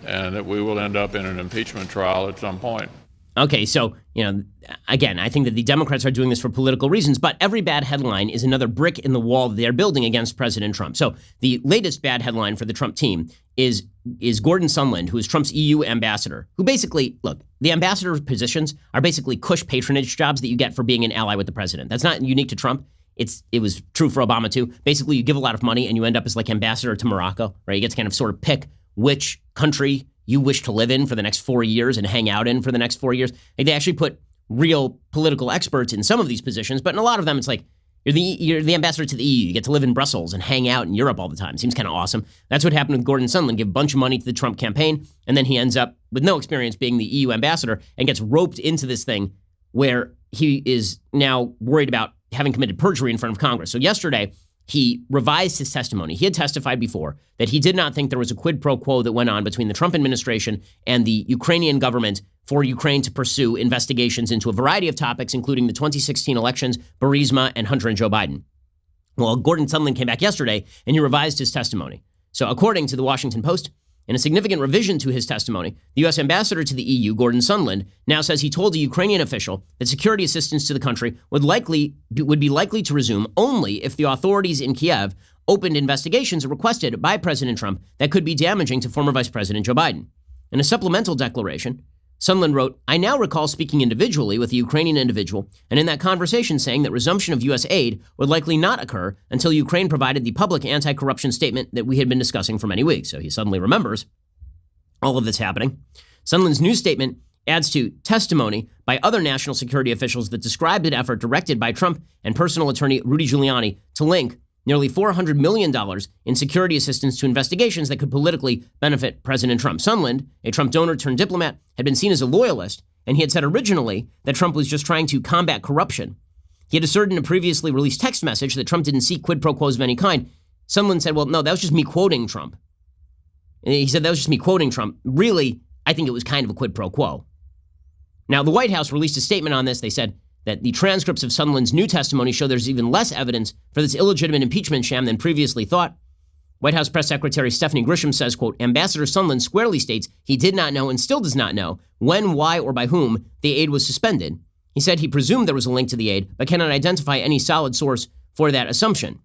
Speaker 5: and that we will end up in an impeachment trial at some point.
Speaker 1: Okay, so, again, I think that the Democrats are doing this for political reasons, but every bad headline is another brick in the wall that they're building against President Trump. So the latest bad headline for the Trump team is Gordon Sondland, who is Trump's EU ambassador, who basically, look, the ambassador positions are basically cush patronage jobs that you get for being an ally with the president. That's not unique to Trump. It was true for Obama, too. Basically, you give a lot of money and you end up as like ambassador to Morocco, right? You get to kind of sort of pick which country you wish to live in for the next 4 years and hang out in for the next 4 years. Like, they actually put real political experts in some of these positions, but in a lot of them, it's like you're the ambassador to the EU. You get to live in Brussels and hang out in Europe all the time. Seems kind of awesome. That's what happened with Gordon Sondland. Give a bunch of money to the Trump campaign, and then he ends up with no experience being the EU ambassador and gets roped into this thing where he is now worried about having committed perjury in front of Congress. So yesterday, he revised his testimony. He had testified before that he did not think there was a quid pro quo that went on between the Trump administration and the Ukrainian government for Ukraine to pursue investigations into a variety of topics, including the 2016 elections, Burisma, and Hunter and Joe Biden. Well, Gordon Sondland came back yesterday and he revised his testimony. So according to the Washington Post, in a significant revision to his testimony, the U.S. ambassador to the EU, Gordon Sondland, now says he told a Ukrainian official that security assistance to the country would be likely to resume only if the authorities in Kiev opened investigations requested by President Trump that could be damaging to former Vice President Joe Biden. In a supplemental declaration, Sondland wrote, "I now recall speaking individually with a Ukrainian individual, and in that conversation saying that resumption of U.S. aid would likely not occur until Ukraine provided the public anti-corruption statement that we had been discussing for many weeks." So he suddenly remembers all of this happening. Sondland's new statement adds to testimony by other national security officials that described an effort directed by Trump and personal attorney Rudy Giuliani to link nearly $400 million in security assistance to investigations that could politically benefit President Trump. Sondland, a Trump donor turned diplomat, had been seen as a loyalist, and he had said originally that Trump was just trying to combat corruption. He had asserted in a previously released text message that Trump didn't seek quid pro quos of any kind. Sondland said, well, no, that was just me quoting Trump. And he said that was just me quoting Trump. Really, I think it was kind of a quid pro quo. Now, the White House released a statement on this. They said that the transcripts of Sondland's new testimony show there's even less evidence for this illegitimate impeachment sham than previously thought. White House Press Secretary Stephanie Grisham says, quote, Ambassador Sondland squarely states he did not know and still does not know when, why, or by whom the aid was suspended. He said he presumed there was a link to the aid, but cannot identify any solid source for that assumption.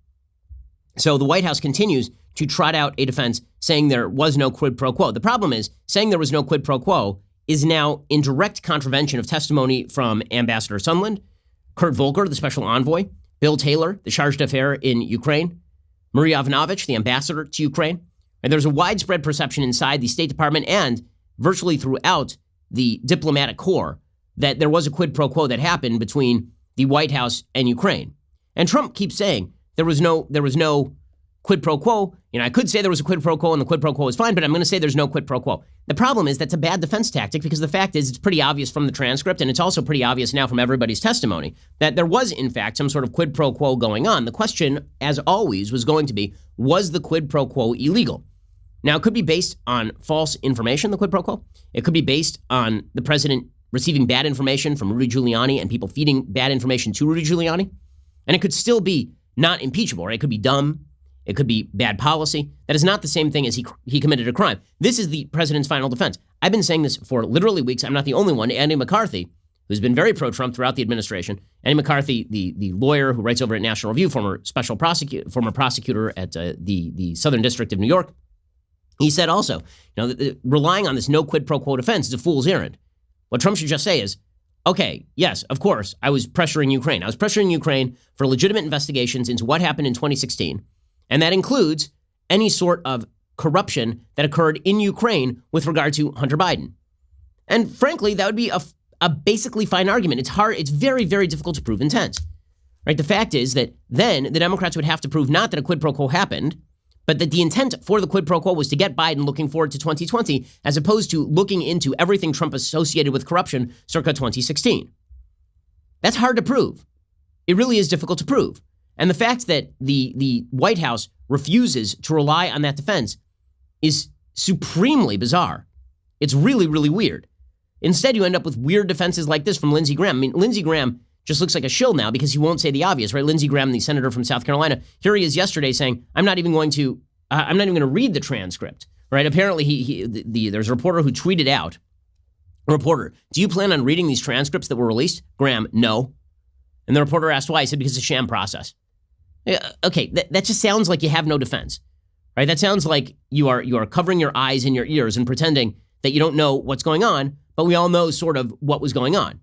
Speaker 1: So the White House continues to trot out a defense saying there was no quid pro quo. The problem is saying there was no quid pro quo is now in direct contravention of testimony from Ambassador Sondland, Kurt Volker, the special envoy, Bill Taylor, the charge d'affaires in Ukraine, Marie Yovanovitch, the ambassador to Ukraine. And there's a widespread perception inside the State Department and virtually throughout the diplomatic corps that there was a quid pro quo that happened between the White House and Ukraine. And Trump keeps saying there was no quid pro quo. I could say there was a quid pro quo and the quid pro quo is fine, but I'm going to say there's no quid pro quo. The problem is that's a bad defense tactic because the fact is it's pretty obvious from the transcript, and it's also pretty obvious now from everybody's testimony that there was, in fact, some sort of quid pro quo going on. The question, as always, was going to be, was the quid pro quo illegal? Now, it could be based on false information, the quid pro quo. It could be based on the president receiving bad information from Rudy Giuliani and people feeding bad information to Rudy Giuliani. And it could still be not impeachable, right? It could be dumb. It could be bad policy. That is not the same thing as he committed a crime. This is the president's final defense. I've been saying this for literally weeks. I'm not the only one. Andy McCarthy, who's been very pro-Trump throughout the administration. Andy McCarthy, the lawyer who writes over at National Review, former prosecutor at the Southern District of New York, he said also, relying on this no quid pro quo defense is a fool's errand. What Trump should just say is, okay, yes, of course, I was pressuring Ukraine. I was pressuring Ukraine for legitimate investigations into what happened in 2016. And that includes any sort of corruption that occurred in Ukraine with regard to Hunter Biden. And frankly, that would be a basically fine argument. It's very, very difficult to prove intent. Right? The fact is that then the Democrats would have to prove not that a quid pro quo happened, but that the intent for the quid pro quo was to get Biden looking forward to 2020, as opposed to looking into everything Trump associated with corruption circa 2016. That's hard to prove. It really is difficult to prove. And the fact that the White House refuses to rely on that defense is supremely bizarre. It's really, really weird. Instead, you end up with weird defenses like this from Lindsey Graham. I mean, Lindsey Graham just looks like a shill now because he won't say the obvious, right? Lindsey Graham, the senator from South Carolina, here he is yesterday saying, I'm not even going to read the transcript, right? Apparently, there's a reporter who tweeted out Reporter, do you plan on reading these transcripts that were released? Graham, no. And the reporter asked why. He said, because it's a sham process. Okay, that just sounds like you have no defense, right? That sounds like you are covering your eyes and your ears and pretending that you don't know what's going on, but we all know sort of what was going on.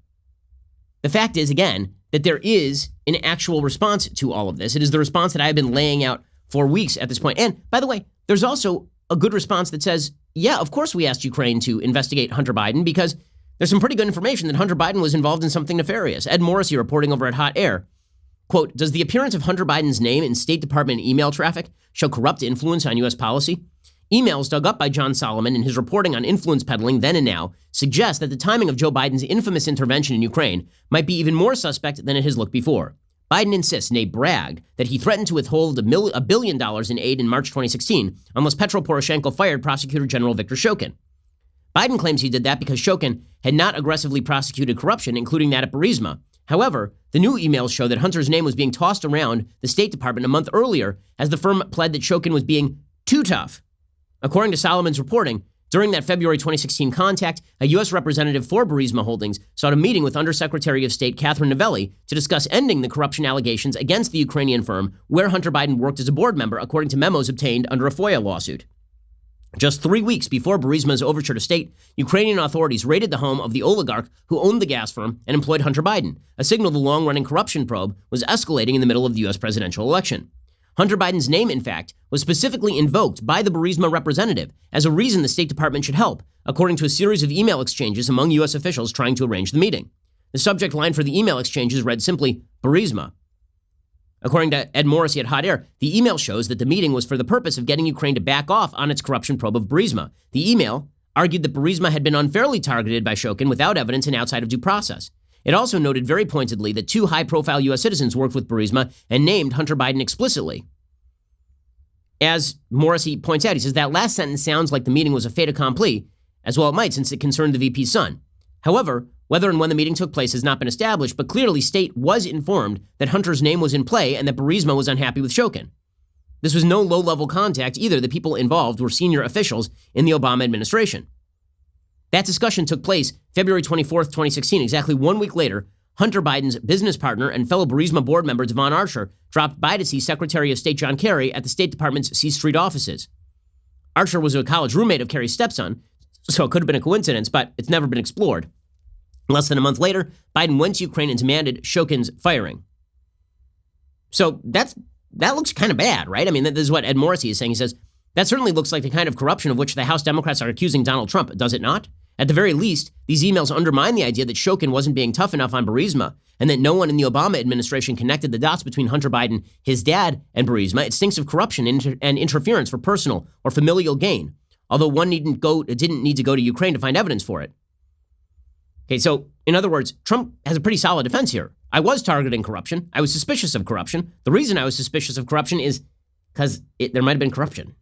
Speaker 1: The fact is, again, that there is an actual response to all of this. It is the response that I've been laying out for weeks at this point. And by the way, there's also a good response that says, yeah, of course we asked Ukraine to investigate Hunter Biden because there's some pretty good information that Hunter Biden was involved in something nefarious. Ed Morrissey reporting over at Hot Air. Quote, does the appearance of Hunter Biden's name in State Department email traffic show corrupt influence on U.S. policy? Emails dug up by John Solomon in his reporting on influence peddling then and now suggest that the timing of Joe Biden's infamous intervention in Ukraine might be even more suspect than it has looked before. Biden insists, nay bragged, that he threatened to withhold $1 billion in aid in March 2016 unless Petro Poroshenko fired Prosecutor General Viktor Shokin. Biden claims he did that because Shokin had not aggressively prosecuted corruption, including that at Burisma. However, the new emails show that Hunter's name was being tossed around the State Department a month earlier as the firm pled that Shokin was being too tough. According to Solomon's reporting, during that February 2016 contact, a U.S. representative for Burisma Holdings sought a meeting with Undersecretary of State Catherine Novelli to discuss ending the corruption allegations against the Ukrainian firm where Hunter Biden worked as a board member, according to memos obtained under a FOIA lawsuit. Just 3 weeks before Burisma's overture to state, Ukrainian authorities raided the home of the oligarch who owned the gas firm and employed Hunter Biden, a signal the long-running corruption probe was escalating in the middle of the U.S. presidential election. Hunter Biden's name, in fact, was specifically invoked by the Burisma representative as a reason the State Department should help, according to a series of email exchanges among U.S. officials trying to arrange the meeting. The subject line for the email exchanges read simply, Burisma. According to Ed Morrissey at Hot Air, the email shows that the meeting was for the purpose of getting Ukraine to back off on its corruption probe of Burisma. The email argued that Burisma had been unfairly targeted by Shokin without evidence and outside of due process. It also noted very pointedly that 2 high-profile U.S. citizens worked with Burisma and named Hunter Biden explicitly. As Morrissey points out, he says that last sentence sounds like the meeting was a fait accompli, as well it might since it concerned the VP's son. However, whether and when the meeting took place has not been established, but clearly State was informed that Hunter's name was in play and that Burisma was unhappy with Shokin. This was no low-level contact either. The people involved were senior officials in the Obama administration. That discussion took place February 24th, 2016. Exactly 1 week later, Hunter Biden's business partner and fellow Burisma board member Devon Archer dropped by to see Secretary of State John Kerry at the State Department's C Street offices. Archer was a college roommate of Kerry's stepson, so it could have been a coincidence, but it's never been explored. Less than a month later, Biden went to Ukraine and demanded Shokin's firing. So that looks kind of bad, right? I mean, this is what Ed Morrissey is saying. He says, that certainly looks like the kind of corruption of which the House Democrats are accusing Donald Trump, does it not? At the very least, these emails undermine the idea that Shokin wasn't being tough enough on Burisma and that no one in the Obama administration connected the dots between Hunter Biden, his dad, and Burisma. It stinks of corruption and interference for personal or familial gain, although one didn't need to go to Ukraine to find evidence for it. Okay, so in other words, Trump has a pretty solid defense here. I was targeting corruption. I was suspicious of corruption. The reason I was suspicious of corruption is because there might have been corruption.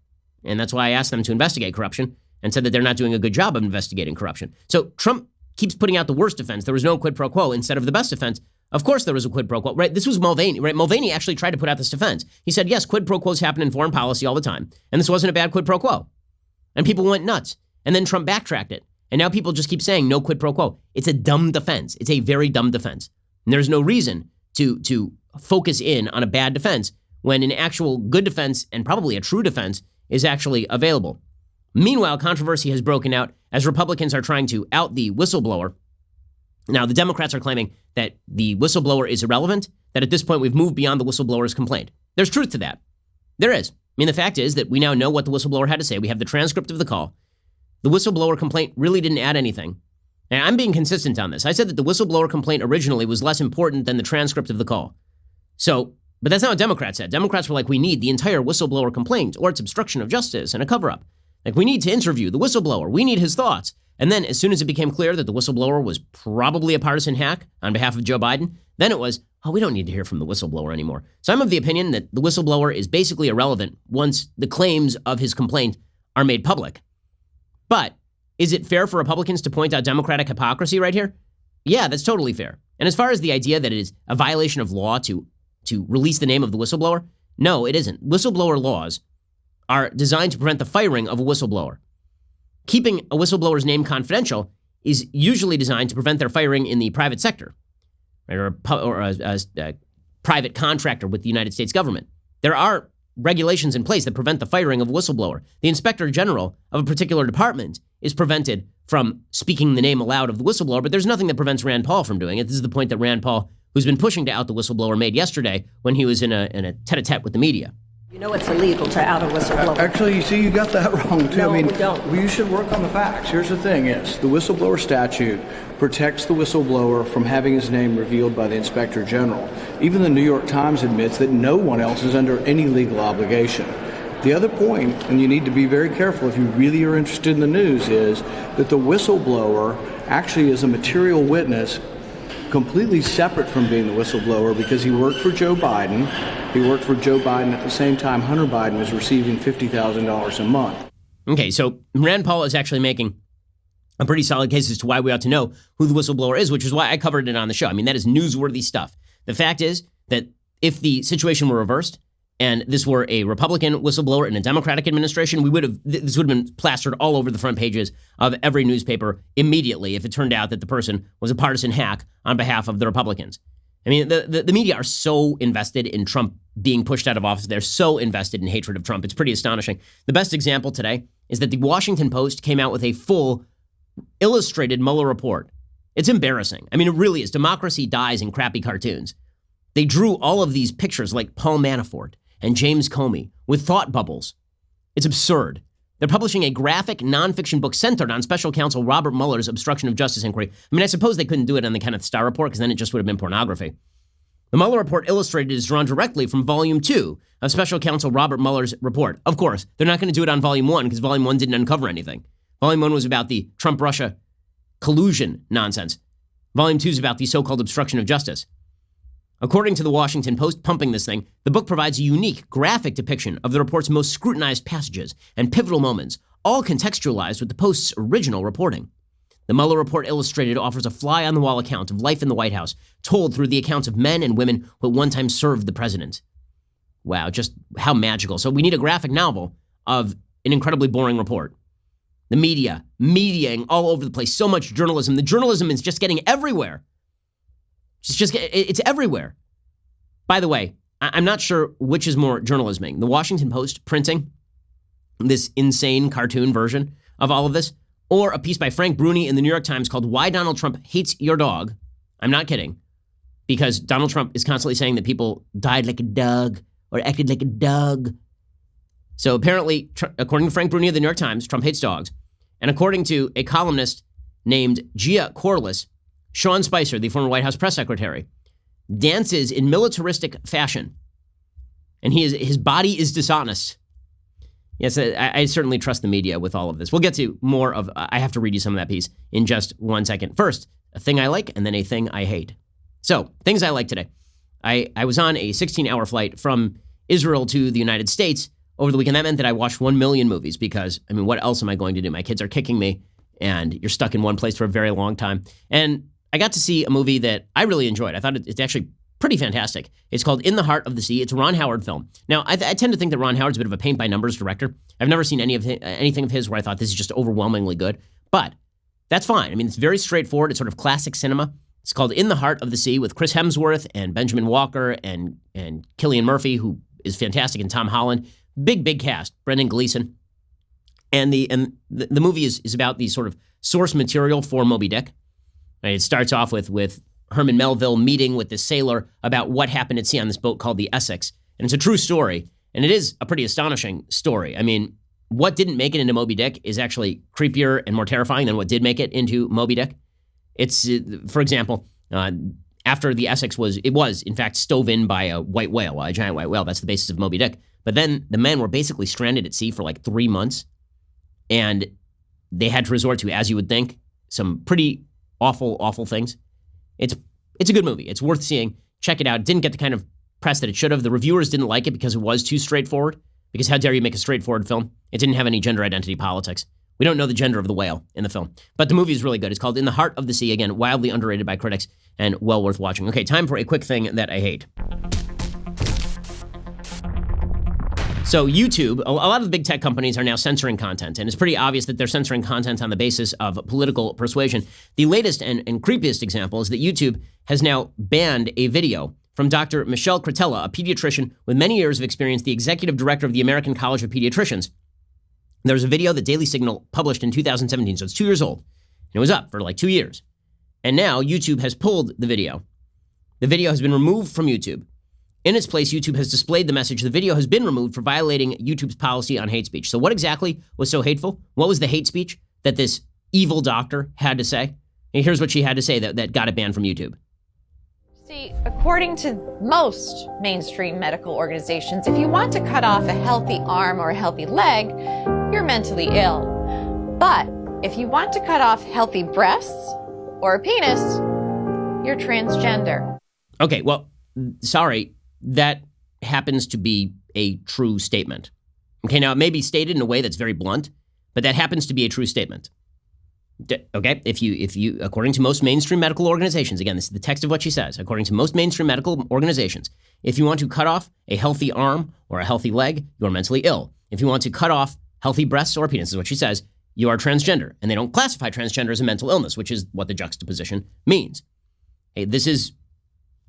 Speaker 1: And that's why I asked them to investigate corruption and said that they're not doing a good job of investigating corruption. So Trump keeps putting out the worst defense. There was no quid pro quo instead of the best defense. Of course there was a quid pro quo, right? This was Mulvaney, right? Mulvaney actually tried to put out this defense. He said, yes, quid pro quos happen in foreign policy all the time. And this wasn't a bad quid pro quo. And people went nuts. And then Trump backtracked it. And now people just keep saying no quid pro quo. It's a dumb defense. It's a very dumb defense. And there's no reason to focus in on a bad defense when an actual good defense and probably a true defense is actually available. Meanwhile, controversy has broken out as Republicans are trying to out the whistleblower. Now, the Democrats are claiming that the whistleblower is irrelevant, that at this point we've moved beyond the whistleblower's complaint. There's truth to that. There is. I mean, the fact is that we now know what the whistleblower had to say. We have the transcript of the call. The whistleblower complaint really didn't add anything. And I'm being consistent on this. I said that the whistleblower complaint originally was less important than the transcript of the call. But that's not what Democrats said. Democrats were like, we need the entire whistleblower complaint or it's obstruction of justice and a cover-up. Like, we need to interview the whistleblower. We need his thoughts. And then as soon as it became clear that the whistleblower was probably a partisan hack on behalf of Joe Biden, then it was, we don't need to hear from the whistleblower anymore. So I'm of the opinion that the whistleblower is basically irrelevant once the claims of his complaint are made public. But is it fair for Republicans to point out Democratic hypocrisy right here? Yeah, that's totally fair. And as far as the idea that it is a violation of law to release the name of the whistleblower, no, it isn't. Whistleblower laws are designed to prevent the firing of a whistleblower. Keeping a whistleblower's name confidential is usually designed to prevent their firing in the private sector, right, or a private contractor with the United States government. There are regulations in place that prevent the firing of a whistleblower. The inspector general of a particular department is prevented from speaking the name aloud of the whistleblower, but there's nothing that prevents Rand Paul from doing it. This is the point that Rand Paul, who's been pushing to out the whistleblower, made yesterday when he was in a tete-a-tete with the media.
Speaker 6: You know it's illegal to out a whistleblower.
Speaker 7: Actually, you see, you got that wrong, too.
Speaker 6: No,
Speaker 7: I mean,
Speaker 6: we don't.
Speaker 7: You should work on the facts. Here's the thing is, the whistleblower statute protects the whistleblower from having his name revealed by the Inspector General. Even the New York Times admits that no one else is under any legal obligation. The other point, and you need to be very careful if you really are interested in the news, is that the whistleblower actually is a material witness completely separate from being the whistleblower because he worked for Joe Biden. He worked for Joe Biden at the same time Hunter Biden was receiving $50,000 a month.
Speaker 1: Okay, so Rand Paul is actually making a pretty solid case as to why we ought to know who the whistleblower is, which is why I covered it on the show. I mean, that is newsworthy stuff. The fact is that if the situation were reversed and this were a Republican whistleblower in a Democratic administration, this would have been plastered all over the front pages of every newspaper immediately if it turned out that the person was a partisan hack on behalf of the Republicans. I mean, the media are so invested in Trump being pushed out of office. They're so invested in hatred of Trump. It's pretty astonishing. The best example today is that the Washington Post came out with a full illustrated Mueller report. It's embarrassing. I mean, it really is. Democracy dies in crappy cartoons. They drew all of these pictures like Paul Manafort and James Comey with thought bubbles. It's absurd. They're publishing a graphic nonfiction book centered on special counsel Robert Mueller's obstruction of justice inquiry. I mean, I suppose they couldn't do it on the Kenneth Starr report because then it just would have been pornography. The Mueller report illustrated is drawn directly from Volume 2 of special counsel Robert Mueller's report. Of course, they're not going to do it on Volume 1 because Volume 1 didn't uncover anything. Volume 1 was about the Trump-Russia collusion nonsense. Volume 2 is about the so-called obstruction of justice. According to the Washington Post pumping this thing, the book provides a unique graphic depiction of the report's most scrutinized passages and pivotal moments, all contextualized with the Post's original reporting. The Mueller Report Illustrated offers a fly-on-the-wall account of life in the White House, told through the accounts of men and women who at one time served the president. Wow, just how magical. So we need a graphic novel of an incredibly boring report. The mediaing all over the place, so much journalism. The journalism is just getting everywhere. It's everywhere. By the way, I'm not sure which is more journalisming. The Washington Post printing this insane cartoon version of all of this, or a piece by Frank Bruni in the New York Times called Why Donald Trump Hates Your Dog. I'm not kidding. Because Donald Trump is constantly saying that people died like a dog or acted like a dog. So apparently, according to Frank Bruni of the New York Times, Trump hates dogs. And according to a columnist named Gia Corliss, Sean Spicer, the former White House press secretary, dances in militaristic fashion. And his body is dishonest. Yes, I certainly trust the media with all of this. We'll get to more of, I have to read you some of that piece in just 1 second. First, a thing I like and then a thing I hate. So, things I like today. I was on a 16-hour flight from Israel to the United States over the weekend. That meant that I watched 1 million movies because, I mean, what else am I going to do? My kids are kicking me and you're stuck in one place for a very long time. And I got to see a movie that I really enjoyed. I thought it's actually pretty fantastic. It's called In the Heart of the Sea. It's a Ron Howard film. Now, I tend to think that Ron Howard's a bit of a paint-by-numbers director. I've never seen anything of his where I thought this is just overwhelmingly good. But that's fine. I mean, it's very straightforward. It's sort of classic cinema. It's called In the Heart of the Sea with Chris Hemsworth and Benjamin Walker and Cillian Murphy, who is fantastic, and Tom Holland. Big cast. Brendan Gleeson. And the movie is about the sort of source material for Moby Dick. Right? It starts off with Herman Melville meeting with this sailor about what happened at sea on this boat called the Essex. And it's a true story. And it is a pretty astonishing story. I mean, what didn't make it into Moby Dick is actually creepier and more terrifying than what did make it into Moby Dick. It's, for example, after the Essex was in fact stove in by a white whale, a giant white whale. That's the basis of Moby Dick. But then the men were basically stranded at sea for like 3 months. And they had to resort to, as you would think, some pretty awful things. It's a good movie. It's worth seeing. Check it out. It didn't get the kind of press that it should have. The reviewers didn't like it because it was too straightforward. Because how dare you make a straightforward film? It didn't have any gender identity politics. We don't know the gender of the whale in the film. But the movie is really good. It's called In the Heart of the Sea. Again, wildly underrated by critics and well worth watching. Okay, time for a quick thing that I hate. So YouTube, a lot of the big tech companies are now censoring content, and it's pretty obvious that they're censoring content on the basis of political persuasion. The latest and creepiest example is that YouTube has now banned a video from Dr. Michelle Cretella, a pediatrician with many years of experience, the executive director of the American College of Pediatricians. There's a video that Daily Signal published in 2017, so it's 2 years old, and it was up for like 2 years. And now YouTube has pulled the video. The video has been removed from YouTube. In its place, YouTube has displayed the message, the video has been removed for violating YouTube's policy on hate speech. So what exactly was so hateful? What was the hate speech that this evil doctor had to say? And here's what she had to say that got it banned from YouTube.
Speaker 8: See, according to most mainstream medical organizations, if you want to cut off a healthy arm or a healthy leg, you're mentally ill. But if you want to cut off healthy breasts or a penis, you're transgender.
Speaker 1: Okay, well, sorry. That happens to be a true statement. Okay, now it may be stated in a way that's very blunt, but that happens to be a true statement. Okay, if you, according to most mainstream medical organizations, again, this is the text of what she says, according to most mainstream medical organizations, if you want to cut off a healthy arm or a healthy leg, you are mentally ill. If you want to cut off healthy breasts or penis, is what she says, you are transgender. And they don't classify transgender as a mental illness, which is what the juxtaposition means. Hey, this is,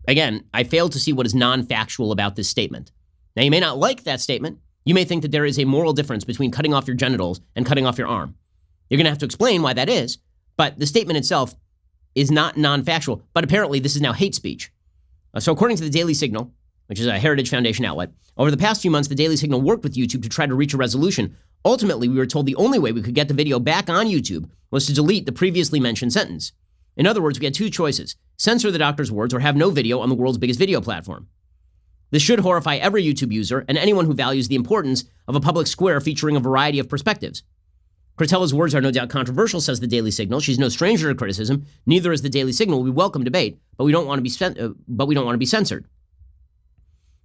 Speaker 1: again, I fail to see what is non-factual about this statement. Now, you may not like that statement. You may think that there is a moral difference between cutting off your genitals and cutting off your arm. You're going to have to explain why that is, but the statement itself is not non-factual. But apparently, this is now hate speech. So according to the Daily Signal, which is a Heritage Foundation outlet, over the past few months, the Daily Signal worked with YouTube to try to reach a resolution. Ultimately, we were told the only way we could get the video back on YouTube was to delete the previously mentioned sentence. In other words, we had two choices: censor the doctor's words or have no video on the world's biggest video platform. This should horrify every YouTube user and anyone who values the importance of a public square featuring a variety of perspectives. Cretella's words are no doubt controversial, says the Daily Signal. She's no stranger to criticism. Neither is the Daily Signal. We welcome debate, but we don't want to be censored.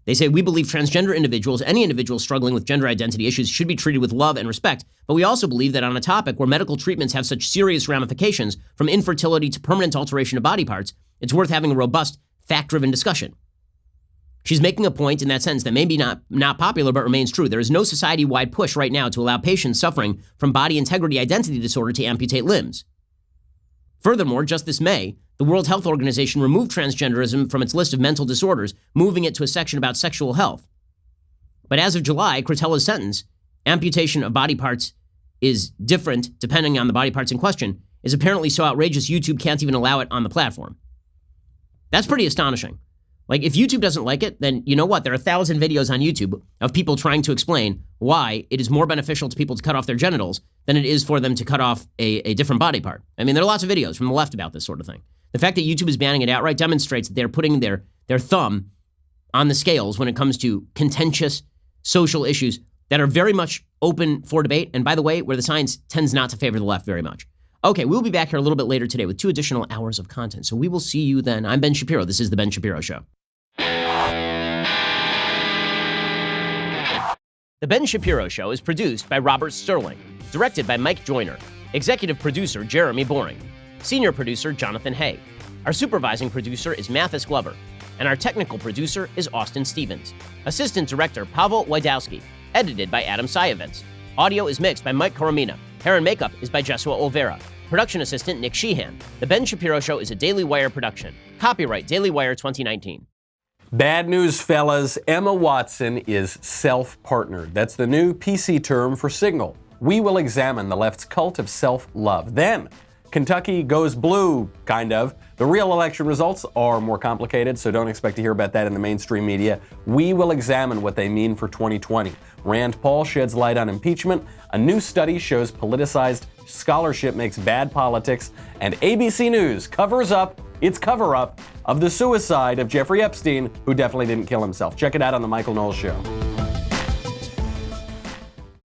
Speaker 1: They say, we believe transgender individuals, any individual struggling with gender identity issues, should be treated with love and respect. But we also believe that on a topic where medical treatments have such serious ramifications, from infertility to permanent alteration of body parts, it's worth having a robust, fact-driven discussion. She's making a point in that sentence that may be not popular but remains true. There is no society-wide push right now to allow patients suffering from body integrity identity disorder to amputate limbs. Furthermore, just this May, the World Health Organization removed transgenderism from its list of mental disorders, moving it to a section about sexual health. But as of July, Cretella's sentence, amputation of body parts is different depending on the body parts in question, is apparently so outrageous YouTube can't even allow it on the platform. That's pretty astonishing. Like, if YouTube doesn't like it, then you know what? There are 1,000 videos on YouTube of people trying to explain why it is more beneficial to people to cut off their genitals than it is for them to cut off a different body part. I mean, there are lots of videos from the left about this sort of thing. The fact that YouTube is banning it outright demonstrates that they're putting their thumb on the scales when it comes to contentious social issues that are very much open for debate, and by the way, where the science tends not to favor the left very much. Okay, we'll be back here a little bit later today with 2 additional hours of content, so we will see you then. I'm Ben Shapiro. This is The Ben Shapiro Show. The Ben Shapiro Show is produced by Robert Sterling, directed by Mike Joyner, executive producer Jeremy Boring, senior producer Jonathan Hay. Our supervising producer is Mathis Glover, and our technical producer is Austin Stevens. Assistant director Pavel Wydowski, edited by Adam Sayevitz. Audio is mixed by Mike Coromina. Hair and makeup is by Jesua Olvera. Production assistant Nick Sheehan. The Ben Shapiro Show is a Daily Wire production. Copyright Daily Wire 2019.
Speaker 9: Bad news, fellas. Emma Watson is self-partnered. That's the new PC term for Signal. We will examine the left's cult of self-love. Then, Kentucky goes blue, kind of. The real election results are more complicated, so don't expect to hear about that in the mainstream media. We will examine what they mean for 2020. Rand Paul sheds light on impeachment. A new study shows politicized scholarship makes bad politics. And ABC News covers up its cover-up of the suicide of Jeffrey Epstein, who definitely didn't kill himself. Check it out on The Michael Knowles Show.